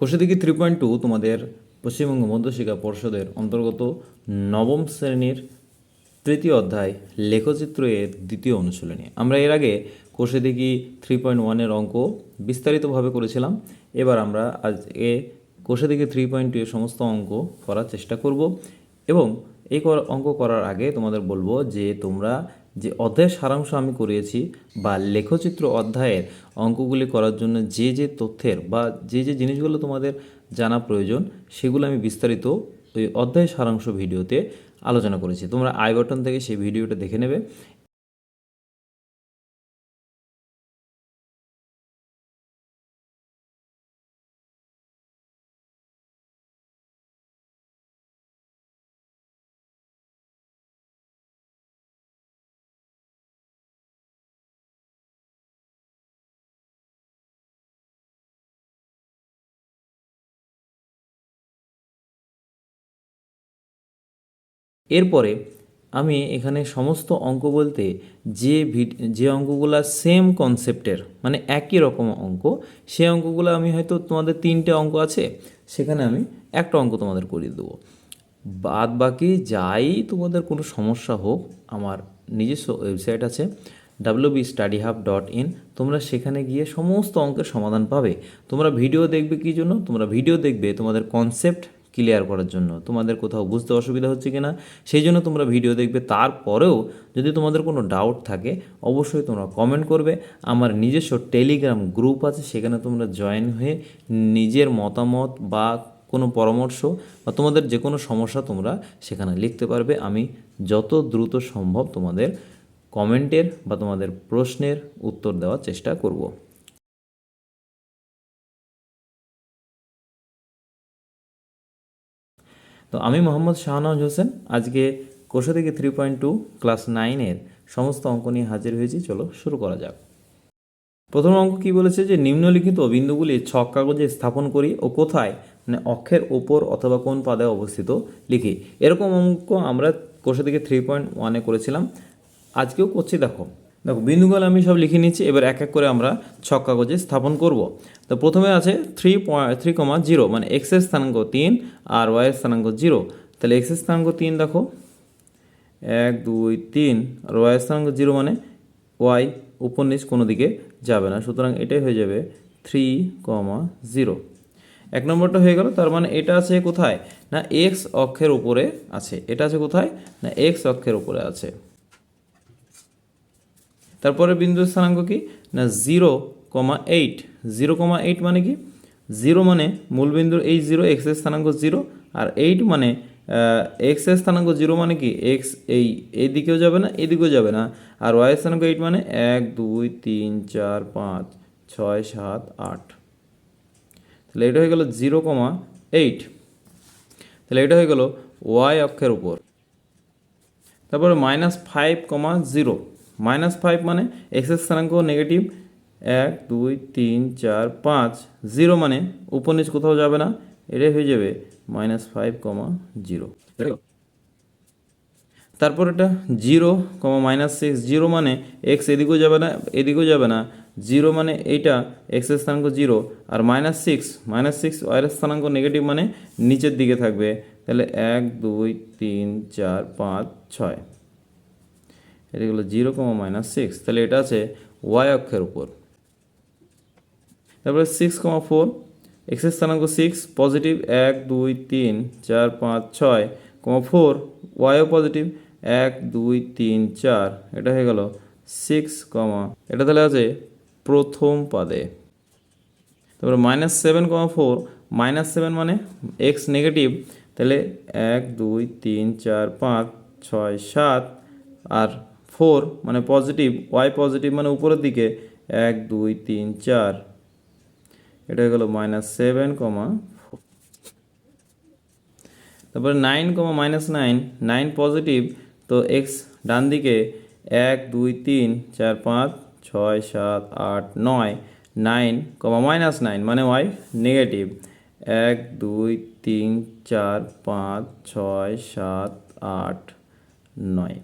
কোষাদিকি 3.2 তোমাদের পশ্চিমবঙ্গ মধ্যশিক্ষা পর্ষদের অন্তর্গত নবম শ্রেণীর তৃতীয় অধ্যায় লেখচিত্র এর দ্বিতীয় অনুশীলনী। আমরা এর আগে কোষাদিকি 3.1 অঙ্ক বিস্তারিতভাবে করেছিলাম। এবার আমরা আজকে কোষাদিকি 3.2 এর সমস্ত অঙ্ক করার চেষ্টা করব এবং এই অঙ্ক করার আগে তোমাদের বলবো যে তোমরা যে অধ্যায়ের সারাংশ আমি করিয়েছি বা লেখচিত্র অধ্যায়ের অঙ্কগুলি করার জন্য যে যে তথ্যের বা যে যে জিনিসগুলো তোমাদের জানা প্রয়োজন সেগুলো আমি বিস্তারিত ওই অধ্যায়ের সারাংশ ভিডিওতে আলোচনা করেছি। তোমরা আই বাটন থেকে সেই ভিডিওটা দেখে নেবে। এরপরে আমি এখানে সমস্ত অঙ্ক বলতে যে অঙ্কগুলো সেম কনসেপ্টের মানে একই রকম অঙ্ক, সেই অঙ্কগুলো আমি হয়তো তোমাদের 3টে অঙ্ক আছে, সেখানে আমি একটা অঙ্ক তোমাদের করিয়ে দেবো। বাদ বাকি যাই তোমাদের কোনো সমস্যা হোক, আমার নিজস্ব ওয়েবসাইট আছে wbstudyhub.in, তোমরা সেখানে গিয়ে সমস্ত অঙ্কের সমাধান পাবে। তোমরা ভিডিও দেখবে কী জন্য? তোমরা ভিডিও দেখবে তোমাদের কনসেপ্ট ক্লিয়ার করার জন্য, তোমাদের কোথাও বুঝতে অসুবিধা হচ্ছে কি না সেই জন্য তোমরা ভিডিও দেখবে। তারপরেও যদি তোমাদের কোনো ডাউট থাকে অবশ্যই তোমরা কমেন্ট করবে। আমার নিজস্ব টেলিগ্রাম গ্রুপ আছে, সেখানে তোমরা জয়েন হয়ে নিজের মতামত বা কোনো পরামর্শ বা তোমাদের যে কোনো সমস্যা তোমরা সেখানে লিখতে পারবে। আমি যত দ্রুত সম্ভব তোমাদের কমেন্টের বা তোমাদের প্রশ্নের উত্তর দেওয়ার চেষ্টা করব। তো আমি মোহাম্মদ শাহনওয়াজ হোসেন আজকে কোষাদিকি 3.2 ক্লাস 9-এর সমস্ত অঙ্ক নিয়ে হাজির হয়েছি। চলো শুরু করা যাক। প্রথম অঙ্ক কি বলেছে যে নিম্নলিখিত বিন্দুগুলি ছক কাগজে স্থাপন করি ও কোথায় মানে অক্ষের ওপর অথবা কোন পাদে অবস্থিত লিখি। এরকম অঙ্ক আমরা কোষাদিকি 3.1-এ করেছিলাম, আজকেও করছি। দেখো দেখো বিন্দুগুলো আমি সব লিখে নিচ্ছি, এবার এক এক করে আমরা ছক কাগজে স্থাপন করব। তো প্রথমে আছে 3.3,0 মানে এক্সের স্থানাঙ্ক 3 আর ওয়াইয়ের স্থানাঙ্ক 0। তাহলে এক্সের স্থানাঙ্ক 3 দেখো 1 2 3 আর ওয়াইয়ের স্থানাঙ্ক 0 মানে ওয়াই উপর নিচ কোনো দিকে যাবে না, সুতরাং এটাই হয়ে যাবে 3,0। এক নম্বরটা হয়ে গেল। তার মানে এটা আছে কোথায় না এক্স অক্ষের উপরে আছে, এটা আছে কোথায় না এক্স অক্ষের উপরে আছে। তারপরে বিন্দুর স্থানাঙ্ক কি না 0,8। 0,8 মানে কি? 0 মানে মূলবিন্দুর এই 0, এক্সের স্থানাঙ্ক 0, আর 8 মানে এক্সের স্থানাঙ্ক 0 মানে কি এক্স এই দিকেও যাবে না এদিকেও যাবে না, আর ওয়াইয়ের স্থানাঙ্ক 8 মানে 1 2 3 4 5 6 7 8। তাহলে এটা হয়ে গেল 0,8। তাহলে এটা হয়ে গেল ওয়াই অক্ষের উপর। তারপরে -5,0। -5 মানে এক্সের স্থানাঙ্ক নেগেটিভ 1 2 3 4 5, 0 মানে উপর নিচ কোথাও যাবে না, এটাই হয়ে যাবে -5,0। তারপর এটা 0,-6। 0 মানে এক্স এদিকেও যাবে না এদিকেও যাবে না, 0 মানে এইটা এক্সের স্থানাঙ্ক 0, আর -6 ওয়াইয়ের স্থানাঙ্ক নেগেটিভ মানে নিচের দিকে থাকবে। তাহলে 1 2 3 4 5 6, এটা হলো 0,-6। তাহলে এটা আছে ওয়াই অক্ষের উপর। তারপরে 6,4 এক্সের স্থানাঙ্ক 6 পজিটিভ 1 2 3 4 5 6, 4 ওয়াইও পজিটিভ 1 2 3 4, এটা হয়ে গেল 6, এটা তাহলে আছে প্রথম পাদে। তারপরে -7,4 -7 মানে এক্স নেগেটিভ, তাহলে 1 2 3 4 5 6 7, আর 4 মানে পজিটিভ, ওয়াই পজিটিভ মানে উপরের দিকে 1 2 3 4, এটা হয়ে গেল -7, তারপরে 9, -9 পজিটিভ, তো এক্স ডান দিকে 1 2 3 4 5 6 7 8 9, 9, -9 মানে ওয়াই নেগেটিভ 1 2 3 4 5 6 7 8 9,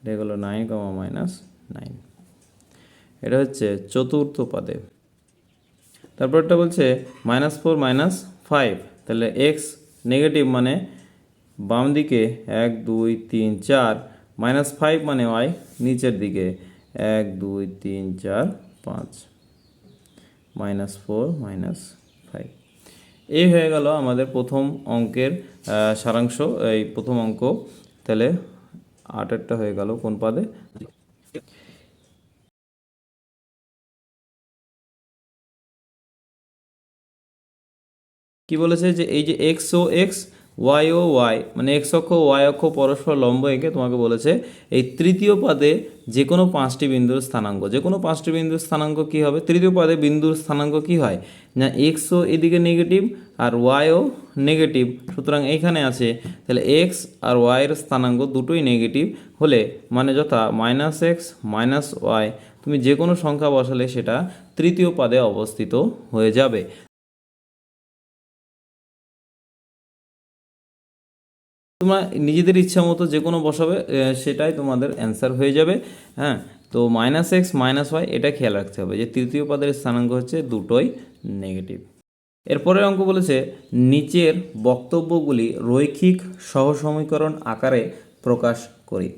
এটা হলো 9, -9। এটা হচ্ছে চতুর্থ পাদে। তারপরটা বলছে -4 -5, তাহলে এক্স নেগেটিভ মানে বাম দিকে 1 2 3 4, -5 মানে ওয়াই নিচের দিকে 1 2 3 4 5, -4 -5। এই হয়ে গেল আমাদের প্রথম অঙ্কের সারাংশ, এই প্রথম অঙ্ক। তাহলে 8-এরটা হয়ে গেল কোন পাদে? কি বলেছে যে এই যে এক্স ও এক্স, ওয়াই ও ওয়াই, মানে এক্স অক্ষ ওয়াই অক্ষ পরস্পর লম্ব এঁকে তোমাকে বলেছে এই তৃতীয় পাদে যে কোনো 5টি বিন্দুর স্থানাঙ্ক, যে কোনো 5টি বিন্দুর স্থানাঙ্ক কী হবে? তৃতীয় পাদে বিন্দুর স্থানাঙ্ক কী হয় না, এক্সও এদিকে নেগেটিভ আর ওয়াইও নেগেটিভ, সুতরাং এইখানে আছে তাহলে এক্স আর ওয়াইয়ের স্থানাঙ্ক দুটোই নেগেটিভ হলে মানে যথা -x -y, তুমি যে কোনো সংখ্যা বসালে সেটা তৃতীয় পাদে অবস্থিত হয়ে যাবে। তোমরা নিজেদের ইচ্ছা মতো যে কোনো বসাবে, সেটাই তোমাদের অ্যান্সার হয়ে যাবে। হ্যাঁ, তো -x -y এটা খেয়াল রাখতে হবে যে তৃতীয় পদের স্থানাঙ্ক হচ্ছে দুটোই নেগেটিভ। এরপরের অঙ্ক বলেছে নিচের বক্তব্যগুলি রৈখিক সহসমীকরণ আকারে প্রকাশ করি।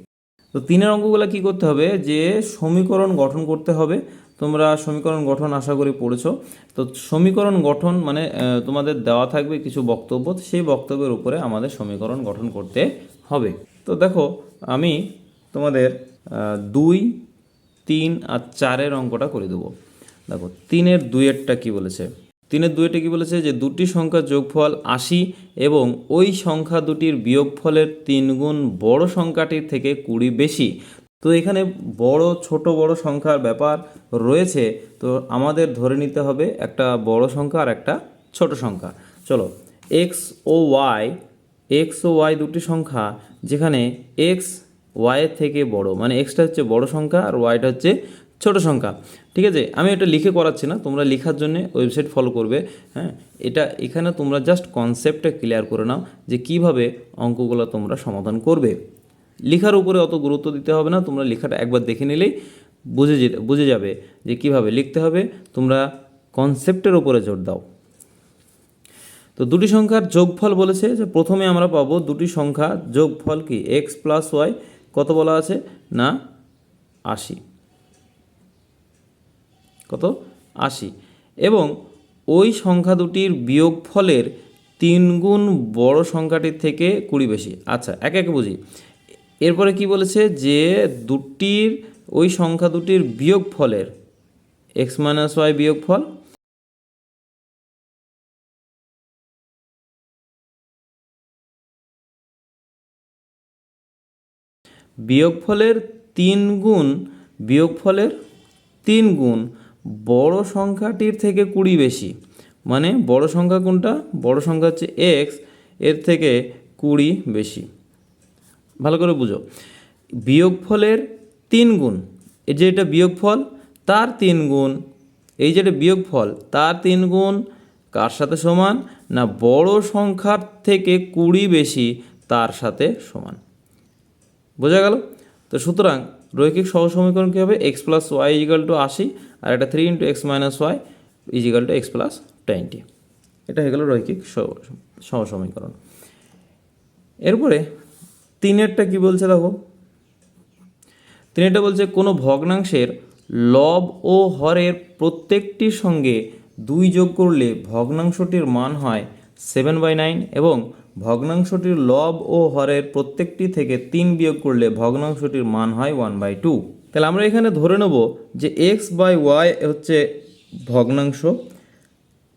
তো 3-এর অঙ্কগুলো কী করতে হবে যে সমীকরণ গঠন করতে হবে। তোমরা সমীকরণ গঠন আশা করি পড়েছো। তো সমীকরণ গঠন মানে তোমাদের দেওয়া থাকবে কিছু বক্তব্য, সেই বক্তব্যের উপরে আমাদের সমীকরণ গঠন করতে হবে। তো দেখো আমি তোমাদের 2, 3 আর 4-এর অঙ্কটা করে দেবো। দেখো 3-এর 2-এরটা কী বলেছে? 3-এর 2-এরটা কী বলেছে যে দুটি সংখ্যার যোগফল 80 এবং ওই সংখ্যা দুটির বিয়োগফলের 3 গুণ বড় সংখ্যাটির থেকে 20 বেশি। তো এখানে ছোট বড় সংখ্যার ব্যাপার রয়েছে, তো আমাদের ধরে নিতে হবে একটা বড় সংখ্যা আর একটা ছোট সংখ্যা। চলো এক্স ও ওয়াই দুটি সংখ্যা, যেখানে এক্স ওয়াইয়ের থেকে বড়, মানে এক্সটা হচ্ছে বড় সংখ্যা আর ওয়াইটা হচ্ছে ছোট সংখ্যা। ঠিক আছে, আমি এটা লিখে করাচ্ছি না, তোমরা লেখার জন্য ওয়েবসাইট ফলো করবে। হ্যাঁ, এখানে তোমরা জাস্ট কনসেপ্টটা ক্লিয়ার করে নাও যে কিভাবে অঙ্কগুলো তোমরা সমাধান করবে। লেখার উপরে অত গুরুত্ব দিতে হবে না, তোমরা লেখাটা একবার দেখে নিলেই বুঝে যাবে যে কিভাবে লিখতে হবে। তোমরা কনসেপ্টের উপরে জোর দাও। তো দুটি সংখ্যার যোগফল বলেছে যে প্রথমে আমরা পাবো দুটি সংখ্যা যোগফল কি এক্স প্লাস ওয়াই, কত বলা আছে না 80, কত 80, এবং ওই সংখ্যা দুটির বিয়োগফলের 3 গুণ বড় সংখ্যাটির থেকে 20 বেশি। আচ্ছা, একে একে বুঝি। এরপরে কি বলেছে যে ওই সংখ্যা দুটির বিয়োগফলের এক্স মাইনাস ওয়াই বিয়োগফল বিয়োগফলের 3 গুণ বড় সংখ্যাটির থেকে 20 বেশি। মানে বড় সংখ্যা কোনটা? বড় সংখ্যা হচ্ছে এক্স, এর থেকে 20 বেশি। ভালো করে বুঝো, বিয়োগফলের 3 গুণ, এই যে এটা বিয়োগফল তার 3 গুণ, এই যে এটা বিয়োগফল তার 3 গুণ কার সাথে সমান না বড় সংখ্যার থেকে 20 বেশি তার সাথে সমান। বোঝা গেল? তো সুতরাং রৈখিক সহসমীকরণ কী হবে? X plus y is equal to 80 আর এটা 3 × x minus y is equal to x plus 20। এটা হয়ে গেল রৈখিক সহসমীকরণ। এরপরে 3-এরটা কী বলছে দেখো, 3-এরটা বলছে কোনো ভগ্নাংশের লব ও হরের প্রত্যেকটির সঙ্গে 2 যোগ করলে ভগ্নাংশটির মান হয় 7/9 এবং ভগ্নাংশটির লব ও হরের প্রত্যেকটি থেকে 3 বিয়োগ করলে ভগ্নাংশটির মান হয় 1/2। তাহলে আমরা এখানে ধরে নেব যে x/y হচ্ছে ভগ্নাংশ,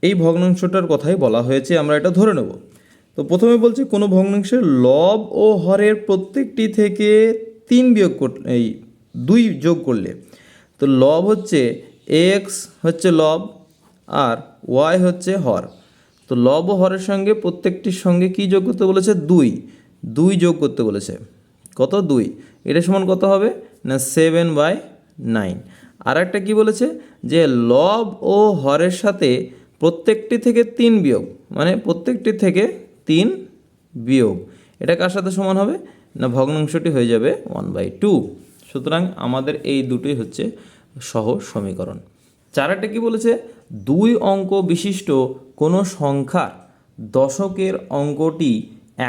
এই ভগ্নাংশটার কথাই বলা হয়েছে, আমরা এটা ধরে নেব। তো প্রথমে বলছে কোনো ভগ্নাংশের লব ও হরের প্রত্যেকটি থেকে 2 যোগ করলে, তো লব হচ্ছে এক্স হচ্ছে লব আর ওয়াই হচ্ছে হর। তো লব ও হরের সঙ্গে প্রত্যেকটির সঙ্গে কি যোগ করতে বলেছে? 2 যোগ করতে বলেছে। কত? 2। এটা সমান কত হবে না 7/9। আর একটা কী বলেছে যে লব ও হরের সাথে প্রত্যেকটি থেকে 3 বিয়োগ, মানে প্রত্যেকটি থেকে 3 বিয়োগ, এটা কার সাথে সমান হবে না ভগ্নাংশটি হয়ে যাবে 1/2। সুতরাং আমাদের এই দুটোই হচ্ছে সহ সমীকরণ। 4-টা কি বলেছে দুই অঙ্ক বিশিষ্ট কোনো সংখ্যার দশকের অঙ্কটি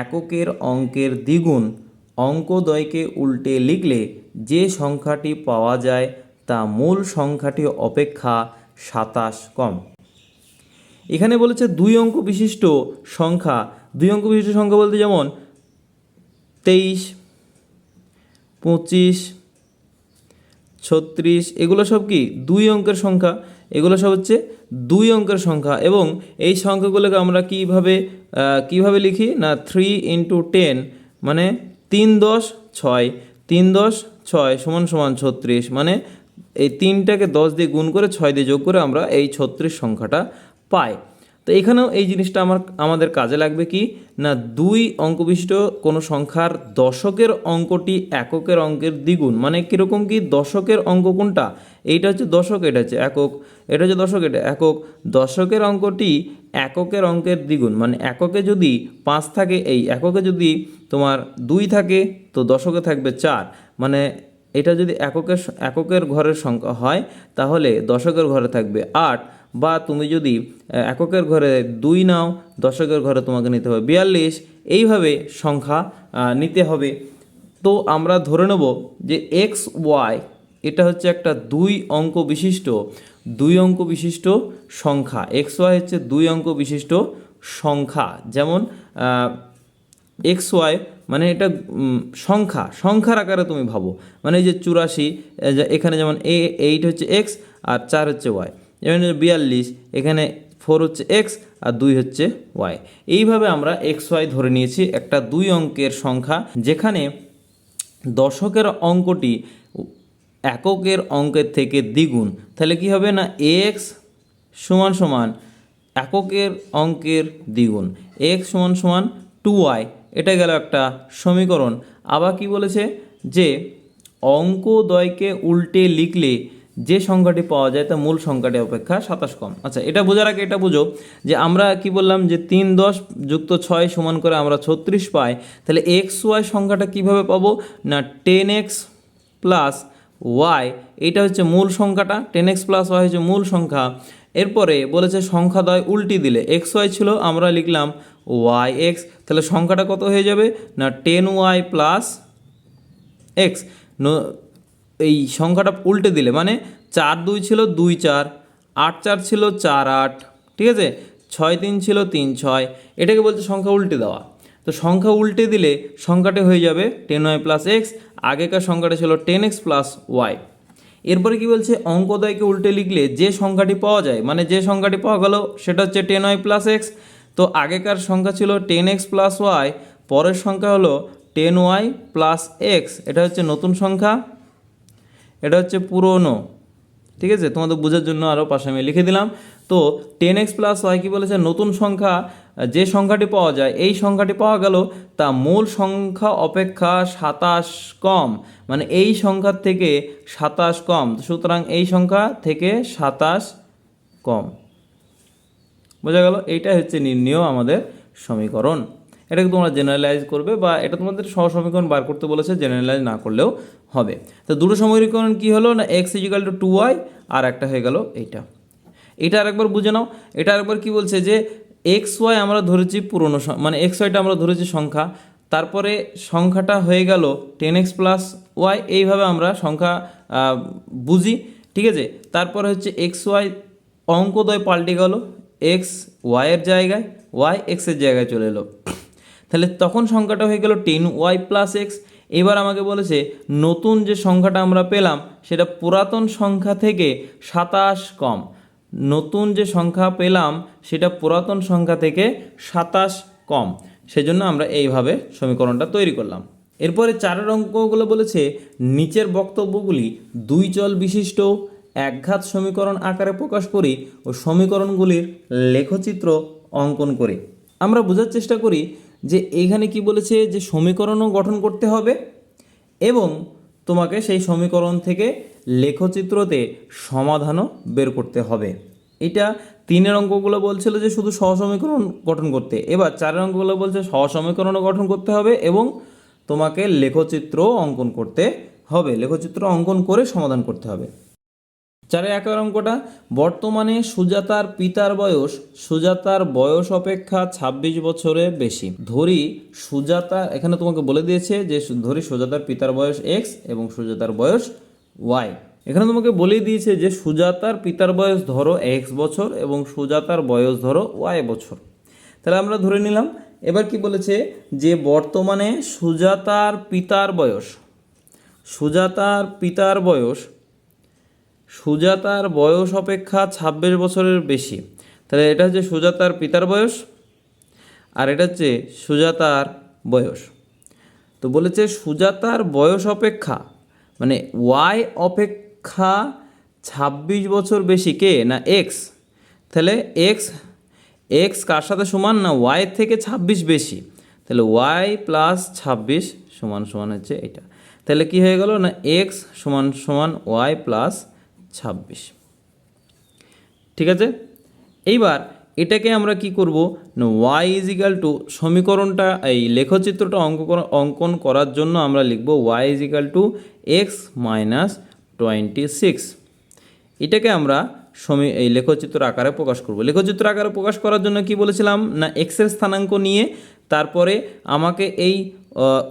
এককের অঙ্কের দ্বিগুণ অঙ্কদ্বয়কে উল্টে লিখলে যে সংখ্যাটি পাওয়া যায় তা মূল সংখ্যাটি অপেক্ষা 27 কম। এখানে বলেছে দুই অঙ্ক বিশিষ্ট সংখ্যা, দুই অঙ্ক বিশিষ্ট সংখ্যা বলতে যেমন 23, 25, 36, এগুলো সব কি দুই অঙ্কের সংখ্যা, এগুলো সব হচ্ছে দুই অঙ্কের সংখ্যা। এবং এই সংখ্যাগুলোকে আমরা কিভাবে লিখি না 3 × 10 মানে 3 × 10 = 6, 3 × 10 = 36, মানে এই 3টাকে 10 দিয়ে গুণ করে 6 দিয়ে যোগ করে আমরা এই 36 সংখ্যাটা পাই। তো এখানেও এই জিনিসটা আমাদের কাজে লাগবে কি না দুই অঙ্ক বিশিষ্ট কোনো সংখ্যার দশকের অঙ্কটি এককের অঙ্কের দ্বিগুণ, মানে কীরকম কি দশকের অঙ্ক কোনটা, এইটা হচ্ছে দশক, এটা হচ্ছে একক, এটা হচ্ছে দশক, এটা একক। দশকের অঙ্কটি এককের অঙ্কের দ্বিগুণ, মানে এককে যদি 5 থাকে, এই এককে যদি তোমার 2 থাকে তো দশকে থাকবে 4, মানে এটা যদি এককের ঘরের সংখ্যা হয় তাহলে দশকের ঘরে থাকবে 8, বা তুমি যদি এককের ঘরে 2 নাও দশকের ঘরে তোমাকে নিতে হবে 42, এইভাবে সংখ্যা নিতে হবে। তো আমরা ধরে নেব যে XY এটা হচ্ছে একটা দুই অঙ্ক বিশিষ্ট সংখ্যা। XY হচ্ছে দুই অঙ্ক বিশিষ্ট সংখ্যা, যেমন XY মানে এটা সংখ্যার আকারে তুমি ভাবো, মানে এই যে 84, এখানে যেমন 8 হচ্ছে X আর 4 হচ্ছে Y, যেমন 42, এখানে 4 হচ্ছে X আর 2 হচ্ছে Y। এইভাবে আমরা XY ধরে নিয়েছি একটা দুই অঙ্কের সংখ্যা, যেখানে দশকের অঙ্কটি এককের অঙ্কের থেকে দ্বিগুণ। তাহলে কি হবে না x সমান এককের অঙ্কের দ্বিগুণ, x সমান 2y, এটা গেল একটা সমীকরণ। আবার কি বলেছে যে অঙ্কদ্বয়কে উল্টে লিখলে যে সংখ্যাটি পাওয়া যায় তা মূল সংখ্যাটি অপেক্ষা 27 কম। আচ্ছা, এটা বোঝার আগে এটা বুঝো যে আমরা কি বললাম যে 3 × 10 + 6 সমান করে আমরা 36 পাই। তাহলে XY সংখ্যাটা কিভাবে পাবো না 10x + y, এটা হচ্ছে মূল সংখ্যাটা, 10x + y হচ্ছে মূল সংখ্যা। এরপরে বলেছে সংখ্যাদ্বয় উল্টি দিলে XY ছিল, আমরা লিখলাম yx, তাহলে সংখ্যাটা কত হয়ে যাবে না 10y + x। এই সংখ্যাটা উল্টে দিলে মানে 4 2 ছিল 2 4, 8 4 ছিল 4 8, ঠিক আছে, 6 3 ছিল 3 6, এটাকে বলছে সংখ্যা উল্টে দেওয়া। তো সংখ্যা উল্টে দিলে সংখ্যাটা হয়ে যাবে 10y + x, আগেকার সংখ্যাটা ছিল 10x + y। এরপরে কি বলছে অঙ্কদ্বয়কে উল্টে লিখলে যে সংখ্যাটি পাওয়া যায়, মানে যে সংখ্যাটি পাওয়া গেল সেটা হচ্ছে 10y + x। তো আগেকার সংখ্যা ছিল 10x + y, পরের সংখ্যা হলো 10y + x, এটা হচ্ছে নতুন সংখ্যা, এটা হচ্ছে পুরনো, ঠিক আছে, তোমাদের বোঝার জন্য আরও পাশে আমি লিখে দিলাম। তো 10x + y কি বলেছে নতুন সংখ্যা, যে সংখ্যাটি পাওয়া যায় এই সংখ্যাটি পাওয়া গেল তা মূল সংখ্যা অপেক্ষা 27 কম, মানে এই সংখ্যার থেকে 27 কম, সুতরাং এই সংখ্যা থেকে 27 কম। বোঝা গেল? এইটাই হচ্ছে নির্ণেয় আমাদের সমীকরণ। এটাকে তোমরা জেনারেলাইজ করবে, বা এটা তোমাদের সহ সমীকরণ বার করতে বলেছে, জেনারেলাইজ না করলেও হবে। তো দুটো সমীকরণ কি হলো না x = 2y, আর একটা হয়ে গেল এটা আরেকবার বুঝে নাও। এটা আরেকবার কি বলছে যে xy আমরা ধরেছি পুরনো, মানে xyটা আমরা ধরেছি সংখ্যা, তারপরে সংখ্যাটা হয়ে গেল 10x + y, এইভাবে আমরা সংখ্যা বুঝি, ঠিক আছে। তারপরে হচ্ছে xy অঙ্কদ্বয় পাল্টে গেল, x y এর জায়গায়, y x এর জায়গায় চলে এলো, তাহলে তখন সংখ্যাটা হয়ে গেল 10y + x। এবার আমাকে বলেছে নতুন যে সংখ্যাটা আমরা পেলাম সেটা পুরাতন সংখ্যা থেকে 27 কম, নতুন যে সংখ্যা পেলাম সেটা পুরাতন সংখ্যা থেকে 27 কম, সেজন্য আমরা এইভাবে সমীকরণটা তৈরি করলাম। এরপরে 4 অঙ্কগুলো বলেছে নিচের বক্তব্যগুলি দুই চল বিশিষ্ট একঘাত সমীকরণ আকারে প্রকাশ করি ও সমীকরণগুলির লেখচিত্র অঙ্কন করি। আমরা বোঝার চেষ্টা করি যে এইখানে কি বলেছে যে সমীকরণও গঠন করতে হবে এবং তোমাকে সেই সমীকরণ থেকে লেখচিত্রতে সমাধানও বের করতে হবে। এটা 3 অঙ্কগুলো বলছিল যে শুধু সহসমীকরণ গঠন করতে, এবার 4 অঙ্কগুলো বলছে সহসমীকরণও গঠন করতে হবে এবং তোমাকে লেখচিত্র অঙ্কন করতে হবে, লেখচিত্র অঙ্কন করে সমাধান করতে হবে। 4 এক অঙ্কটা, বর্তমানে সুজাতার পিতার বয়স অপেক্ষা 26 বছরের বেশি। ধরি সুজাতা, এখানে তোমাকে বলে দিয়েছে যে ধরি সুজাতার পিতার বয়স x এবং সুজাতার বয়স y। এখানে তোমাকে বলে দিয়েছে যে সুজাতার পিতার বয়স ধরো x বছর এবং সুজাতার বয়স ধরো y বছর। তাহলে আমরা ধরে নিলাম। এবার কি বলেছে যে বর্তমানে সুজাতার পিতার বয়স অপেক্ষা 26 বছরের বেশি। তাহলে এটা হচ্ছে সুজাতার পিতার বয়স আর এটা হচ্ছে সুজাতার বয়স। তো বলেছে সুজাতার বয়স অপেক্ষা, মানে ওয়াই অপেক্ষা 26 বছর বেশি কে না এক্স। তাহলে এক্স কার সাথে সমান না ওয়াই থেকে 26 বেশি। তাহলে ওয়াই প্লাস 26 সমান সমান হচ্ছে এটা। তাহলে কি হয়ে গেল না এক্স সমান সমান ওয়াই প্লাস 26। ঠিক আছে, এইবার এটাকে আমরা কি করব না ওয়াই ইজ ইকাল টু, সমীকরণটা এই লেখচিত্রটা অঙ্কন করার জন্য আমরা লিখব y is equal to x minus 26। এটাকে আমরা এই লেখচিত্র আকারে প্রকাশ করব। লেখচিত্র আকারে প্রকাশ করার জন্য কি বলেছিলাম না এক্সের স্থানাঙ্ক নিয়ে তারপরে আমাকে এই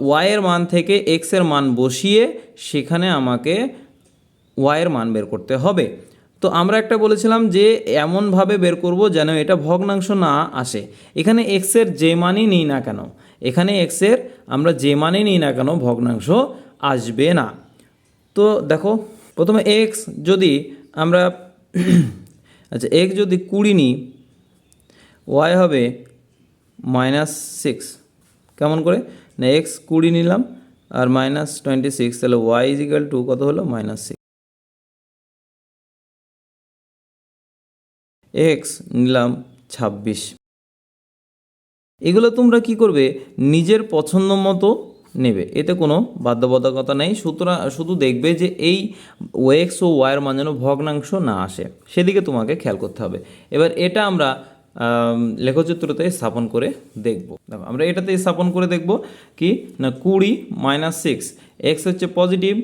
ওয়াইয়ের মান থেকে এক্সের মান বসিয়ে সেখানে আমাকে ওয়াইয়ের মান বের করতে হবে। তো আমরা একটা বলেছিলাম যে এমনভাবে বের করব যেন এটা ভগ্নাংশ না আসে। এখানে এক্সের যে মানই নিই না কেন, আমরা যে মানই নিই না কেন ভগ্নাংশ আসবে না। তো দেখো প্রথমে এক্স যদি আমরা আচ্ছা এক্স যদি 20 নিই, ওয়াই হবে -6। কেমন করে না এক্স 20 নিলাম আর -26, তাহলে ওয়াই ইজ ইকাল টু কত হলো -6। এক্স নিলাম 26। এগুলো তোমরা কি করবে নিজের পছন্দ মতো নেবে, এতে কোনো বাধ্যবাধকতা নেই। সুতরাং শুধু দেখবে যে এই এক্স ও ওয়াইয়ের মান যেন ভগ্নাংশ না আসে, সেদিকে তোমাকে খেয়াল করতে হবে। এবার এটা আমরা লেখচিত্রতে স্থাপন করে দেখব। দেখো আমরা এটাতে স্থাপন করে দেখব কি না 20 - 6, এক্স হচ্ছে পজিটিভ,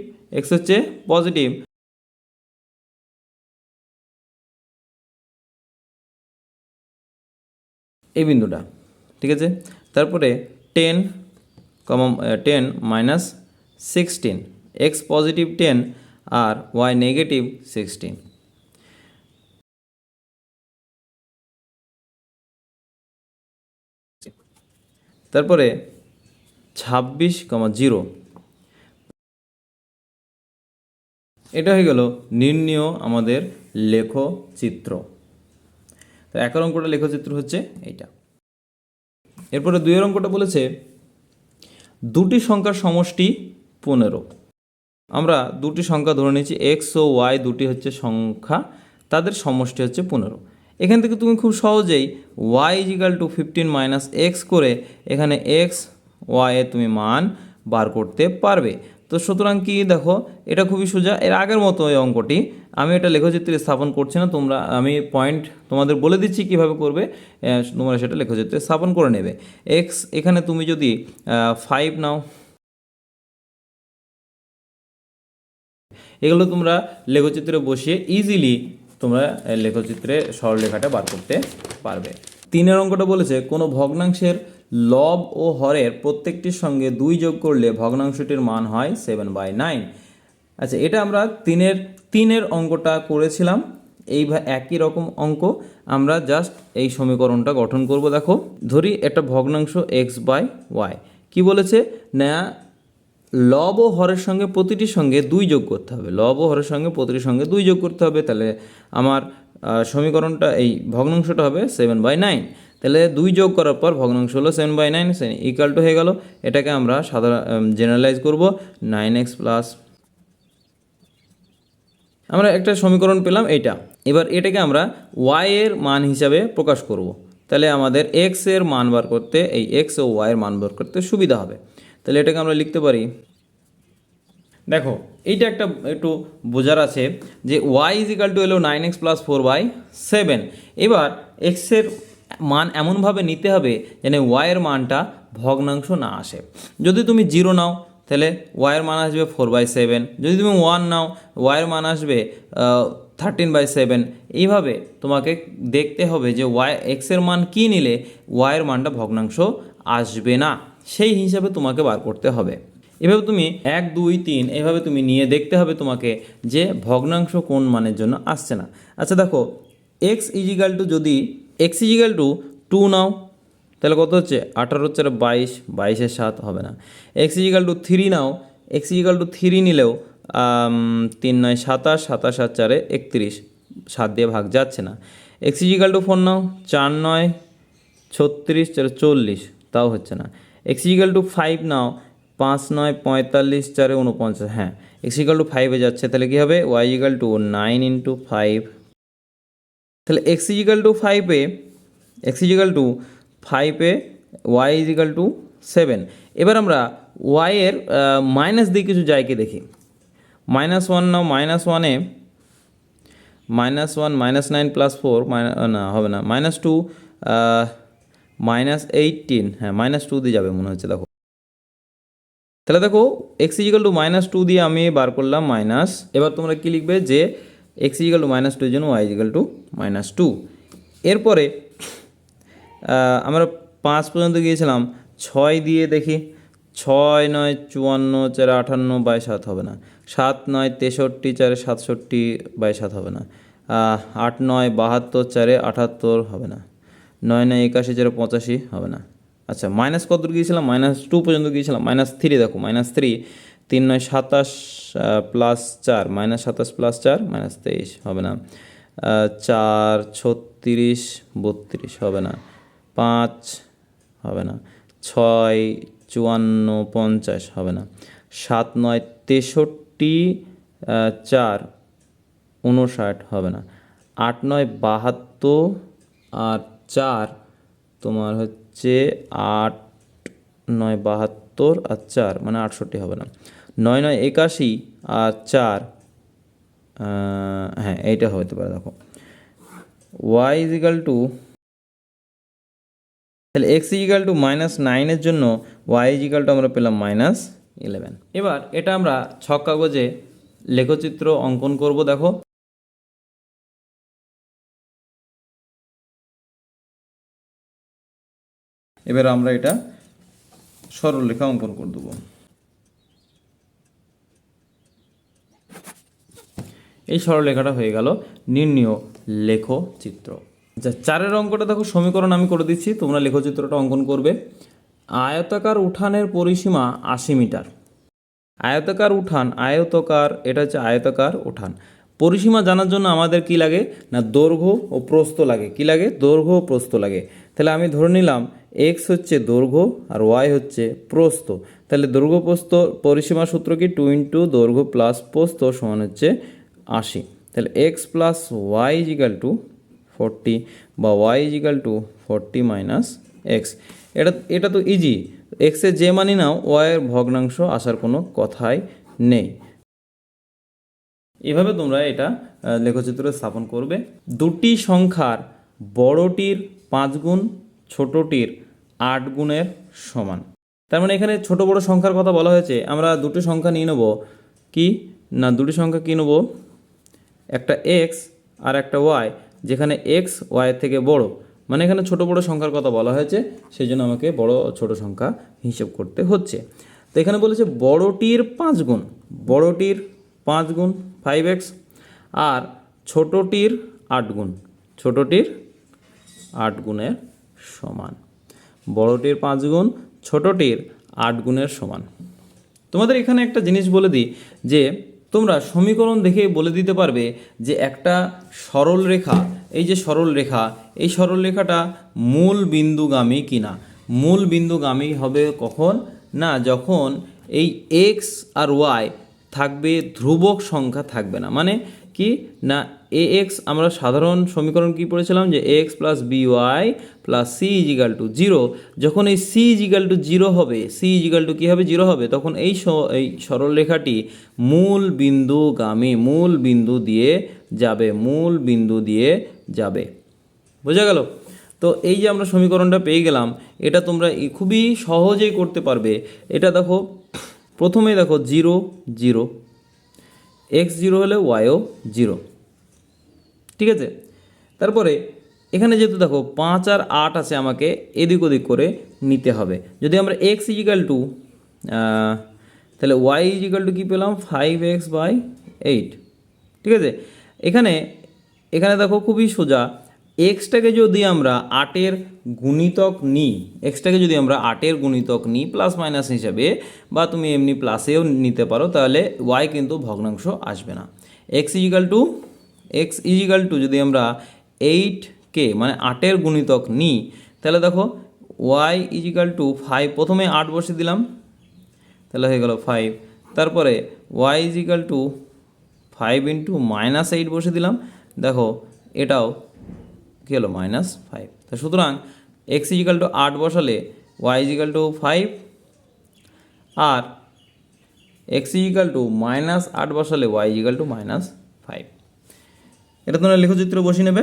এই বিন্দুটা। ঠিক আছে, তারপরে 10 -16, এক্স পজিটিভ 10 আর ওয়াই নেগেটিভ 16। তারপরে 26,0, এটা হয়ে গেল নির্ণীয় আমাদের লেখচিত্র। তো 1 অঙ্কটা লেখচিত্র হচ্ছে এইটা। এরপরে 2 অঙ্কটা বলেছে দুটি সংখ্যার সমষ্টি 15। আমরা দুটি সংখ্যা ধরে নিয়েছি এক্স ও ওয়াই, দুটি হচ্ছে সংখ্যা, তাদের সমষ্টি হচ্ছে 15। এখান থেকে তুমি খুব সহজেই y is equal to 15 - x করে এখানে এক্স ওয়াই এর তুমি মান বার করতে পারবে। তো সুতরাং কি দেখো এটা খুবই সোজা, এর আগের মতো এই অঙ্কটি। আমি এটা লেখচিত্রে স্থাপন করছি না, আমি পয়েন্ট তোমাদের বলে দিচ্ছি কিভাবে করবে, তোমরা সেটা লেখচিত্রে স্থাপন করে নেবে। এক্স এখানে তুমি যদি 5 নাও, এগুলো তোমরা লেখচিত্রে বসিয়ে ইজিলি তোমরা লেখচিত্রে সরলরেখাটা বার করতে পারবে। 3 অঙ্কটা বলেছে কোনো ভগ্নাংশের লব ও হরের প্রত্যেকটির সঙ্গে 2 যোগ করলে ভগ্নাংশটির মান হয় 7/9। আচ্ছা এটা আমরা 3 অঙ্কটা করেছিলাম, একই রকম অঙ্ক আমরা জাস্ট এই সমীকরণটা গঠন করব। দেখো ধরি একটা ভগ্নাংশ x/y, কি বলেছে না লব ও হরের সঙ্গে প্রতিটির সঙ্গে 2 যোগ করতে হবে, লব ও হরের সঙ্গে প্রতিটির সঙ্গে 2 যোগ করতে হবে। তাহলে আমার সমীকরণটা এই ভগ্নাংশটা হবে 7/9। তাহলে 2 যোগ করার পর ভগ্নাংশ হলো 7/9 ইকুয়াল টু হয়ে গেল। এটাকে আমরা সাধারণ জেনারেলাইজ করব 9x প্লাস, আমরা একটা সমীকরণ পেলাম এইটা। এবার এটাকে আমরা y এর মান হিসাবে প্রকাশ করব। তাহলে আমাদের x এর মান বার করতে, এই x ও y এর মান বার করতে সুবিধা হবে। তাহলে এটাকে আমরা লিখতে পারি, দেখো এইটা একটা একটু বোঝার আছে যে y ইজ ইকাল টু হলো 9x প্লাস 4/7। এবার x এর মান এমনভাবে নিতে হবে যেন y এর মানটা ভগ্নাংশ না আসে। যদি তুমি 0 নাও তাহলে y এর মান আসবে 4/7, যদি তুমি 1 নাও y এর মান আসবে 13/7। এইভাবে তোমাকে দেখতে হবে যে এক্সের মান কী নিলে ওয়াইয়ের মানটা ভগ্নাংশ আসবে না, সেই হিসাবে তোমাকে বার করতে হবে। এভাবে তুমি 1 2 3 এভাবে তুমি নিয়ে দেখতে হবে তোমাকে যে ভগ্নাংশ কোন মানের জন্য আসছে না। আচ্ছা দেখো, এক্স ইজিক্যাল টু, যদি এক্স ইজিক্যাল টু 2 নাও তাহলে কত হচ্ছে 18 হচ্ছে 22, 22-এর 7 হবে না। X is equal to 3 now, x is equal to 3 নিলেও 3 9 27, 27 আর 4 31, 7 দিয়ে ভাগ যাচ্ছে না। এক্স ইজিক্যাল টু 4 নাও, 4 9 36, 4 40, তাও হচ্ছে না। এক্স ইজিক্যাল টু 5 নাও, 5 9 45, 4 49, হ্যাঁ এক্স ইজিক্যাল টু 5-এ যাচ্ছে, তাহলে কী হবে ওয়াই ইজিক্যাল টু 9 × 5। তাহলে এক্স ইজিক্যাল টু 5-এ, এক্স ইজিক্যাল টু 5-এ ওয়াই ইজিক্যাল টু 7। এবার আমরা ওয়াইয়ের মাইনাস দিয়ে কিছু জায়গায় দেখি। -1 নাও, -1-এ -1 -9 + 4 না হবে না, -2 -18, হ্যাঁ -2 দিয়ে যাবে মনে হচ্ছে। দেখো তাহলে দেখো এক্স ইজিক্যাল টু -2 দিয়ে আমি বার করলাম মাইনাস। এবার তোমরা কি লিখবে যে এক্স ইজিক্যাল টু -2 এর জন্য ওয়াই ইজিক্যাল টু -2। এরপরে আমরা 5 পর্যন্ত গিয়েছিলাম, 6 দিয়ে দেখি। 6 9 54, 4 58, 22 হবে না। 7 9 63, 4 67, 22 হবে না। 8 9 72, 4 78 হবে না। 9 9 81, 4 85 হবে না। আচ্ছা মাইনাস কত দূর গিয়েছিলাম, -2 পর্যন্ত গিয়েছিলাম। -3 দেখো, -3, 3 9 27 +4, -27 + 4 -23 হবে না। 4 36 32 হবে না। 5 হবে না। 6 54 50 হবে না। 7 9 63, 4 59 হবে না। 8 9 72 আর 4 তোমার হচ্ছে 8 9 72 আর 4 মানে 68 হবে না। 9 9 81 আর 4, হ্যাঁ এইটা হতে পারে। দেখো ওয়াই ইজিক্যাল টু, তাহলে এক্স ইজিক্যাল টু -9 এর জন্য ওয়াই ইজিক্যাল টু আমরা পেলাম -11। এবার এটা আমরা ছক কাগজে লেখচিত্র অঙ্কন করব। দেখো এবার আমরা এটা সরলরেখা অঙ্কন করে দেবো। এই সরলরেখাটা হয়ে গেল নির্ণীয় লেখচিত্র। আচ্ছা 4-এর অঙ্কটা দেখো, সমীকরণ আমি করে দিচ্ছি, তোমরা লেখচিত্রটা অঙ্কন করবে। আয়তাকার উঠানের পরিসীমা 80 মিটার। আয়তাকার উঠান, আয়তকার, এটা হচ্ছে আয়তাকার উঠান। পরিসীমা জানার জন্য আমাদের কি লাগে না, দৈর্ঘ্য ও প্রস্থ লাগে। কি লাগে, দৈর্ঘ্য ও প্রস্থ লাগে। তাহলে আমি ধরে নিলাম এক্স হচ্ছে দৈর্ঘ্য আর ওয়াই হচ্ছে প্রস্থ। তাহলে দৈর্ঘ্য প্রস্থ পরিসীমা সূত্র কি, 2 × দৈর্ঘ্য প্লাস প্রস্থ সমান হচ্ছে 80। তাহলে x plus y is equal to 40 বা ওয়াই ইজিক্যাল টু 40 - এক্স। এটা তো ইজি, এক্সের যে মানই নাও ওয়াইয়ের ভগ্নাংশ আসার কোনো কথাই নেই। এভাবে তোমরা এটা লেখচিত্র স্থাপন করবে। দুটি সংখ্যার বড়টির 5 গুণ, ছোটটির 8 গুণের সমান। তার মানে এখানে ছোট বড় সংখ্যার কথা বলা হয়েছে। আমরা দুটি সংখ্যা নিয়ে নেব, কি না দুটি সংখ্যা কী নেব, একটা এক্স আর একটা ওয়াই, যেখানে এক্স ওয়াইয়ের থেকে বড়। মানে এখানে ছোট বড় সংখ্যার কথা বলা হয়েছে, সেই জন্য আমাকে বড় ছোট সংখ্যা হিসেব করতে হচ্ছে। তো এখানে বলেছে বড়টির 5 গুণ, বড়টির 5 গুণ 5x, আর ছোটটির 8 গুণ, ছোটটির 8 গুণের সমান। বড়টির 5 গুণ, ছোটটির 8 গুণের সমান। তোমাদের এখানে একটা জিনিস বলে দিই যে তোমরা সমীকরণ দেখে বলে দিতে পারবে যে একটা সরল রেখা, এই যে সরল রেখা, এই সরল রেখাটা মূল বিন্দুগামী কিনা। মূল বিন্দুগামী হবে কখন না, যখন এই এক্স আর ওয়াই থাকবে, ধ্রুবক সংখ্যা থাকবে না। মানে কি না, এ এক্স আমরা সাধারণ সমীকরণ কি পড়েছিলাম যে x plus b y plus c equal to 0। যখন এই সি ইজিক্যাল টু 0 হবে, সি ইজিক্যাল টু কী হবে 0 হবে, তখন এই সরলরেখাটি মূল বিন্দুগামী, মূল বিন্দু দিয়ে যাবে, মূল বিন্দু দিয়ে যাবে। বোঝা গেল? তো এই যে আমরা সমীকরণটা পেয়ে গেলাম, এটা তোমরা খুবই সহজেই করতে পারবে। এটা দেখো প্রথমেই দেখো 0 0, এক্স 0 হলে ওয়াইও 0। ঠিক আছে। তারপরে এখানে যেহেতু দেখো 5 আর 8 আছে, আমাকে এদিক ওদিক করে নিতে হবে। যদি আমরা এক্স ইজিক্যাল টু তাহলে ওয়াই ইজিক্যাল টু কী পেলাম 5x/8, ঠিক আছে। এখানে এখানে দেখো খুবই সোজা, এক্সটাকে যদি আমরা 8-এর গুণিতক নিই, এক্সটাকে যদি আমরা 8-এর গুণিতক নিই প্লাস মাইনাস হিসাবে, বা তুমি এমনি প্লাসেও নিতে পারো, তাহলে ওয়াই কিন্তু ভগ্নাংশ আসবে না। এক্স ইজিক্যাল টু যদি আমরা 8কে মানে 8-এর গুণিতক নিই, তাহলে দেখো ওয়াই ইজিক্যাল টু 5, প্রথমে 8 বসে দিলাম, তাহলে হয়ে গেল 5। তারপরে ওয়াই ইজিক্যাল টু 5 ইন্টু -8 বসে দিলাম, দেখো এটাও কী হলো -5। তা সুতরাং এক্স ইজিক্যাল টু 8 বসালে Y is equal to 5, R x is equal two -8 বসালে ওয়াই ইজিক্যাল টু -5। এটা তোমরা লেখচিত্র বসিয়ে নেবে,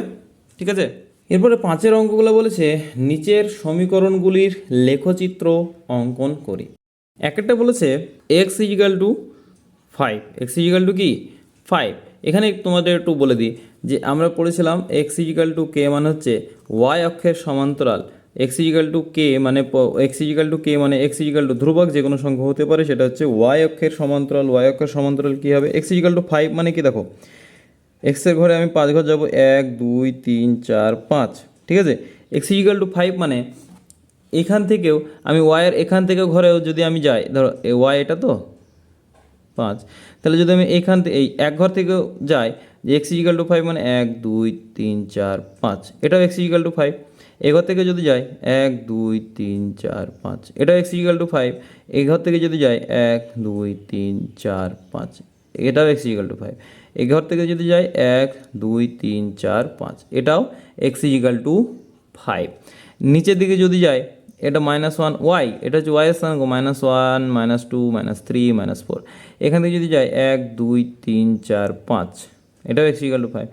ঠিক আছে। এরপরে 5-এর অঙ্কগুলো বলেছে নিচের সমীকরণগুলির লেখচিত্র অঙ্কন করি। একটা বলেছে x is equal to 5, x is equal to কি 5। এখানে তোমাদের একটু বলে দিই যে আমরা পড়েছিলাম এক্স ইজিক্যাল টু কে মানে হচ্ছে ওয়াই অক্ষের সমান্তরাল, এক্স ইজিক্যাল টু কে মানে এক্স ইজিক্যাল টু কে মানে এক্স ইজিক্যাল টু ধ্রুবক যে কোনো সংখ্যা হতে পারে, সেটা হচ্ছে ওয়াই অক্ষের সমান্তরাল। ওয়াই অক্ষের সমান্তরাল কী হবে, এক্স ইজিক্যাল টু 5 মানে কি, দেখো এক্সের ঘরে আমি 5 ঘর যাব, 1 2 3 4 5, ঠিক আছে। এক্স ইজিক্যাল টু 5 মানে এখান থেকেও আমি ওয়াইয়ের এখান থেকে ঘরেও যদি আমি যাই, ধরো ওয়াই এটা তো 5, তাহলে যদি আমি এখান থেকে এই এক ঘর থেকেও যাই, যে এক্স ইজিক্যাল টু 5 মানে 1 2 3 4 5, এটাও এক্স ইজিক্যাল টু 5। এ ঘর থেকে যদি যাই 1 2 3 4 5, এটাও এক্স ইজিক্যাল টু 5। এই ঘর থেকে যদি যাই 1 2 3 4 5, এটাও এক্স ইজিক্যাল টু 5। এই ঘর থেকে যদি যাই 1 2 3 4 5, এটাও এক্স ইজিক্যাল টু 5। নিচের দিকে যদি যাই, এটা -1 ওয়াই, এটা হচ্ছে ওয়াই এর স্থানাঙ্ক, -1 -2 -3 -4। এখান থেকে যদি যাই 1 2 3 4 5, এটাও এক্স ইজিক্যাল টু 5।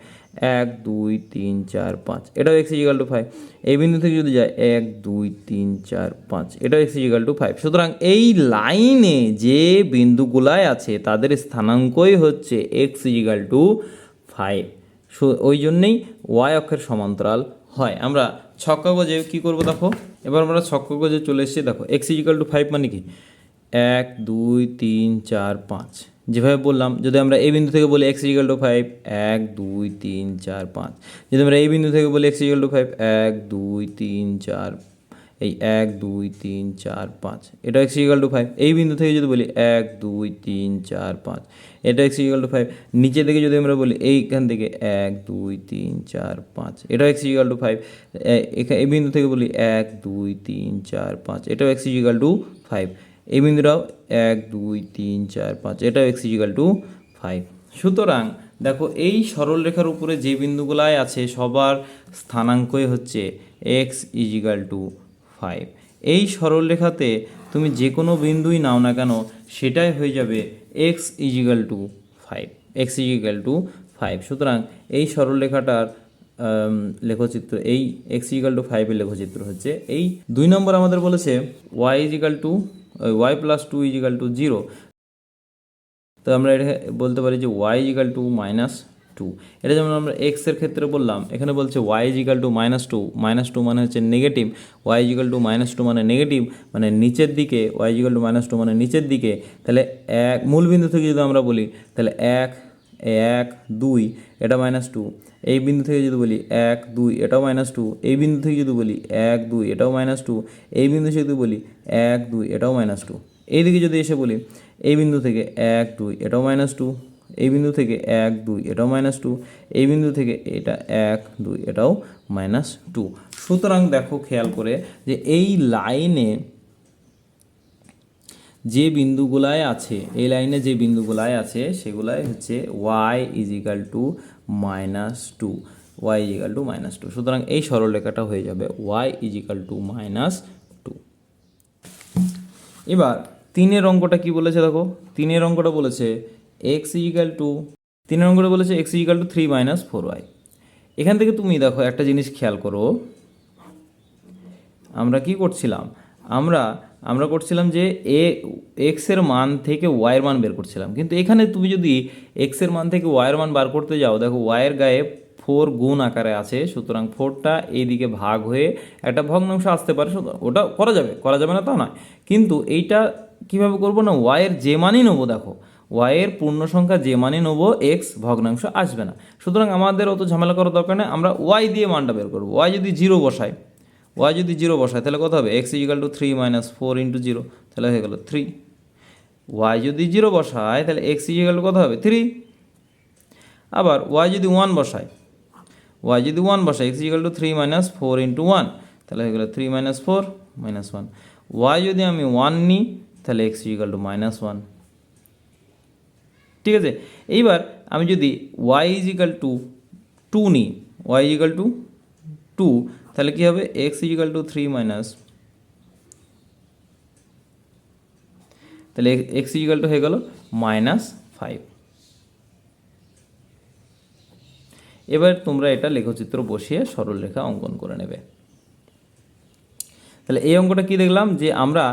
1 2 3 4 5, এটাও এক্স ইজিক্যাল টু 5। এই বিন্দু থেকে যদি যাই 1 2 3 4 5, এটাও এক্স ইজিক্যাল টু 5। সুতরাং এই লাইনে যে বিন্দুগুলাই আছে তাদের স্থানাঙ্কই হচ্ছে এক্স ইজিক্যাল টু 5। ওই জন্যেই ওয়াই অক্ষের সমান্তরাল হয়। আমরা ছক কাগজে কী করবো দেখো, এবার আমরা ছক কাগজে চলে এসেছি। দেখো এক্স ইজিক্যাল টু 5 মানে কি 1 2 3 4 5, যেভাবে বললাম। যদি আমরা এই বিন্দু থেকে বলি এক্স ইজিক্যাল টু 5 1 2 3 4 5, যদি আমরা এই বিন্দু থেকে বলি এক্স ইজিক্যাল টু 5 1 2 3 4, এই 1 2 3 4 5, এটা এক্স ইজিক্যাল টু 5। এই বিন্দু থেকে যদি বলি 1 2 3 4 5, এটা এক্স ইজিক্যাল টু 5। নিচে থেকে যদি আমরা বলি এইখান থেকে 1 2 3 4 5, এটাও এক্স ইজিক্যাল টু 5। এই বিন্দু থেকে বলি 1 2 3 4 5, এটাও এক্স ইজিক্যাল টু 5। এই বিন্দুটাও 1 2 3 4 5, এটাও এক্স ইজিক্যাল টু 5। সুতরাং দেখো এই সরলরেখার উপরে যে বিন্দুগুলাই আছে সবার স্থানাঙ্কই হচ্ছে এক্স ইজিক্যাল টু 5। এই সরলরেখাতে তুমি যে কোনো বিন্দুই নাও না কেন সেটাই হয়ে যাবে x is equal to 5, x is equal to 5। সুতরাং এই সরলরেখাটার লেখচিত্র, এই এক্স ইজিক্যাল টু 5 এর লেখচিত্র হচ্ছে এই। 2 নম্বর আমাদের বলেছে y is equal to y plus 2 equal to 0। তো আমরা এটা বলতে পারি যে ওয়াই ইজিক্যাল টু -2। এটা যেমন আমরা এক্সের ক্ষেত্রে বললাম, এখানে বলছে ওয়াই ইজিক্যাল টু -2। -2 মানে হচ্ছে নেগেটিভ, ওয়াই ইজিক্যাল টু -2 মানে নেগেটিভ, মানে নিচের দিকে। ওয়াই ইজিক্যাল টু -2 মানে নিচের দিকে। তাহলে এক মূলবিন্দু থেকে যদি আমরা বলি, তাহলে 1 1 2, এটা -2। এই বিন্দু থেকে যদি বলি 1 2, এটাও -2। এই বিন্দু থেকে যদি বলি 1 2, এটাও -2। এই বিন্দু থেকে যদি বলি 1 2, এটাও -2। এইদিকে যদি এসে বলি এই বিন্দু থেকে 1 2, এটাও -2। এই বিন্দু থেকে 1 2, এটাও -2। এই বিন্দু থেকে এটা 1 2, এটাও -2। সুতরাং দেখো খেয়াল করে যে এই লাইনে যে বিন্দুগুলায় আছে, এই লাইনে যে বিন্দুগুলায় আছে সেগুলাই হচ্ছে y is equal to -2, y is equal to -2। সুতরাং এই সরলরেখাটা হয়ে যাবে ওয়াই ইজিক্যাল টু -2। এবার 3-এর অঙ্কটা কি বলেছে দেখো, 3-এর অঙ্কটা বলেছে এক্স ইজিক্যাল টু 3-এর অঙ্কটা বলেছে এক্স ইজিক্যাল টু 3 - 4y। এখান থেকে তুমি দেখো একটা জিনিস খেয়াল করো, আমরা কি করছিলাম, আমরা করছিলাম যে এক্সের মান থেকে ওয়াইয়ের মান বের করছিলাম। কিন্তু এখানে তুমি যদি এক্সের মান থেকে ওয়াইয়ের মান বার করতে যাও, দেখো ওয়াইয়ের গায়ে 4 গুণ আকারে আছে, সুতরাং 4টা এইদিকে ভাগ হয়ে একটা ভগ্নাংশ আসতে পারে, ওটা করা যাবে না তা নয়, কিন্তু এইটা কিভাবে করব না, ওয়াইয়ের যে মানই নেবো, দেখো ওয়াইয়ের পূর্ণ সংখ্যা যে মানই নেবো এক্স ভগ্নাংশ আসবে না, সুতরাং আমাদের অত ঝামেলা করার দরকার নেই, আমরা ওয়াই দিয়ে মানটা বের করবো। ওয়াই যদি জিরো বসাই, তাহলে কত হবে, x is equal to 3 minus 4 into zero, তাহলে হয়ে গেল 3। ওয়াই যদি জিরো বসায় তাহলে এক্স ইজিক্যাল টু কত হবে, 3। আবার ওয়াই যদি 1 বসায়, x is equal to 3 minus 4 into 1, তাহলে হয়ে গেল 3 মাইনাস 4 মাইনাস 1। ওয়াই যদি আমি 1 নিই তাহলে এক্স ইজিক্যাল টু মাইনাস 1। ঠিক আছে, এইবার আমি যদি ওয়াই ইজিক্যাল টু 2 নিই, তাহলে কী হবে, এক্স ইজিক্যাল টু 3 মাইনাস, তাহলে এক্স ইজিক্যাল টু হয়ে গেল -5। এবার তোমরা এটা লেখচিত্র বসিয়ে সরলরেখা অঙ্কন করে নেবে। তাহলে এই অঙ্কটা কি দেখলাম, যে আমরা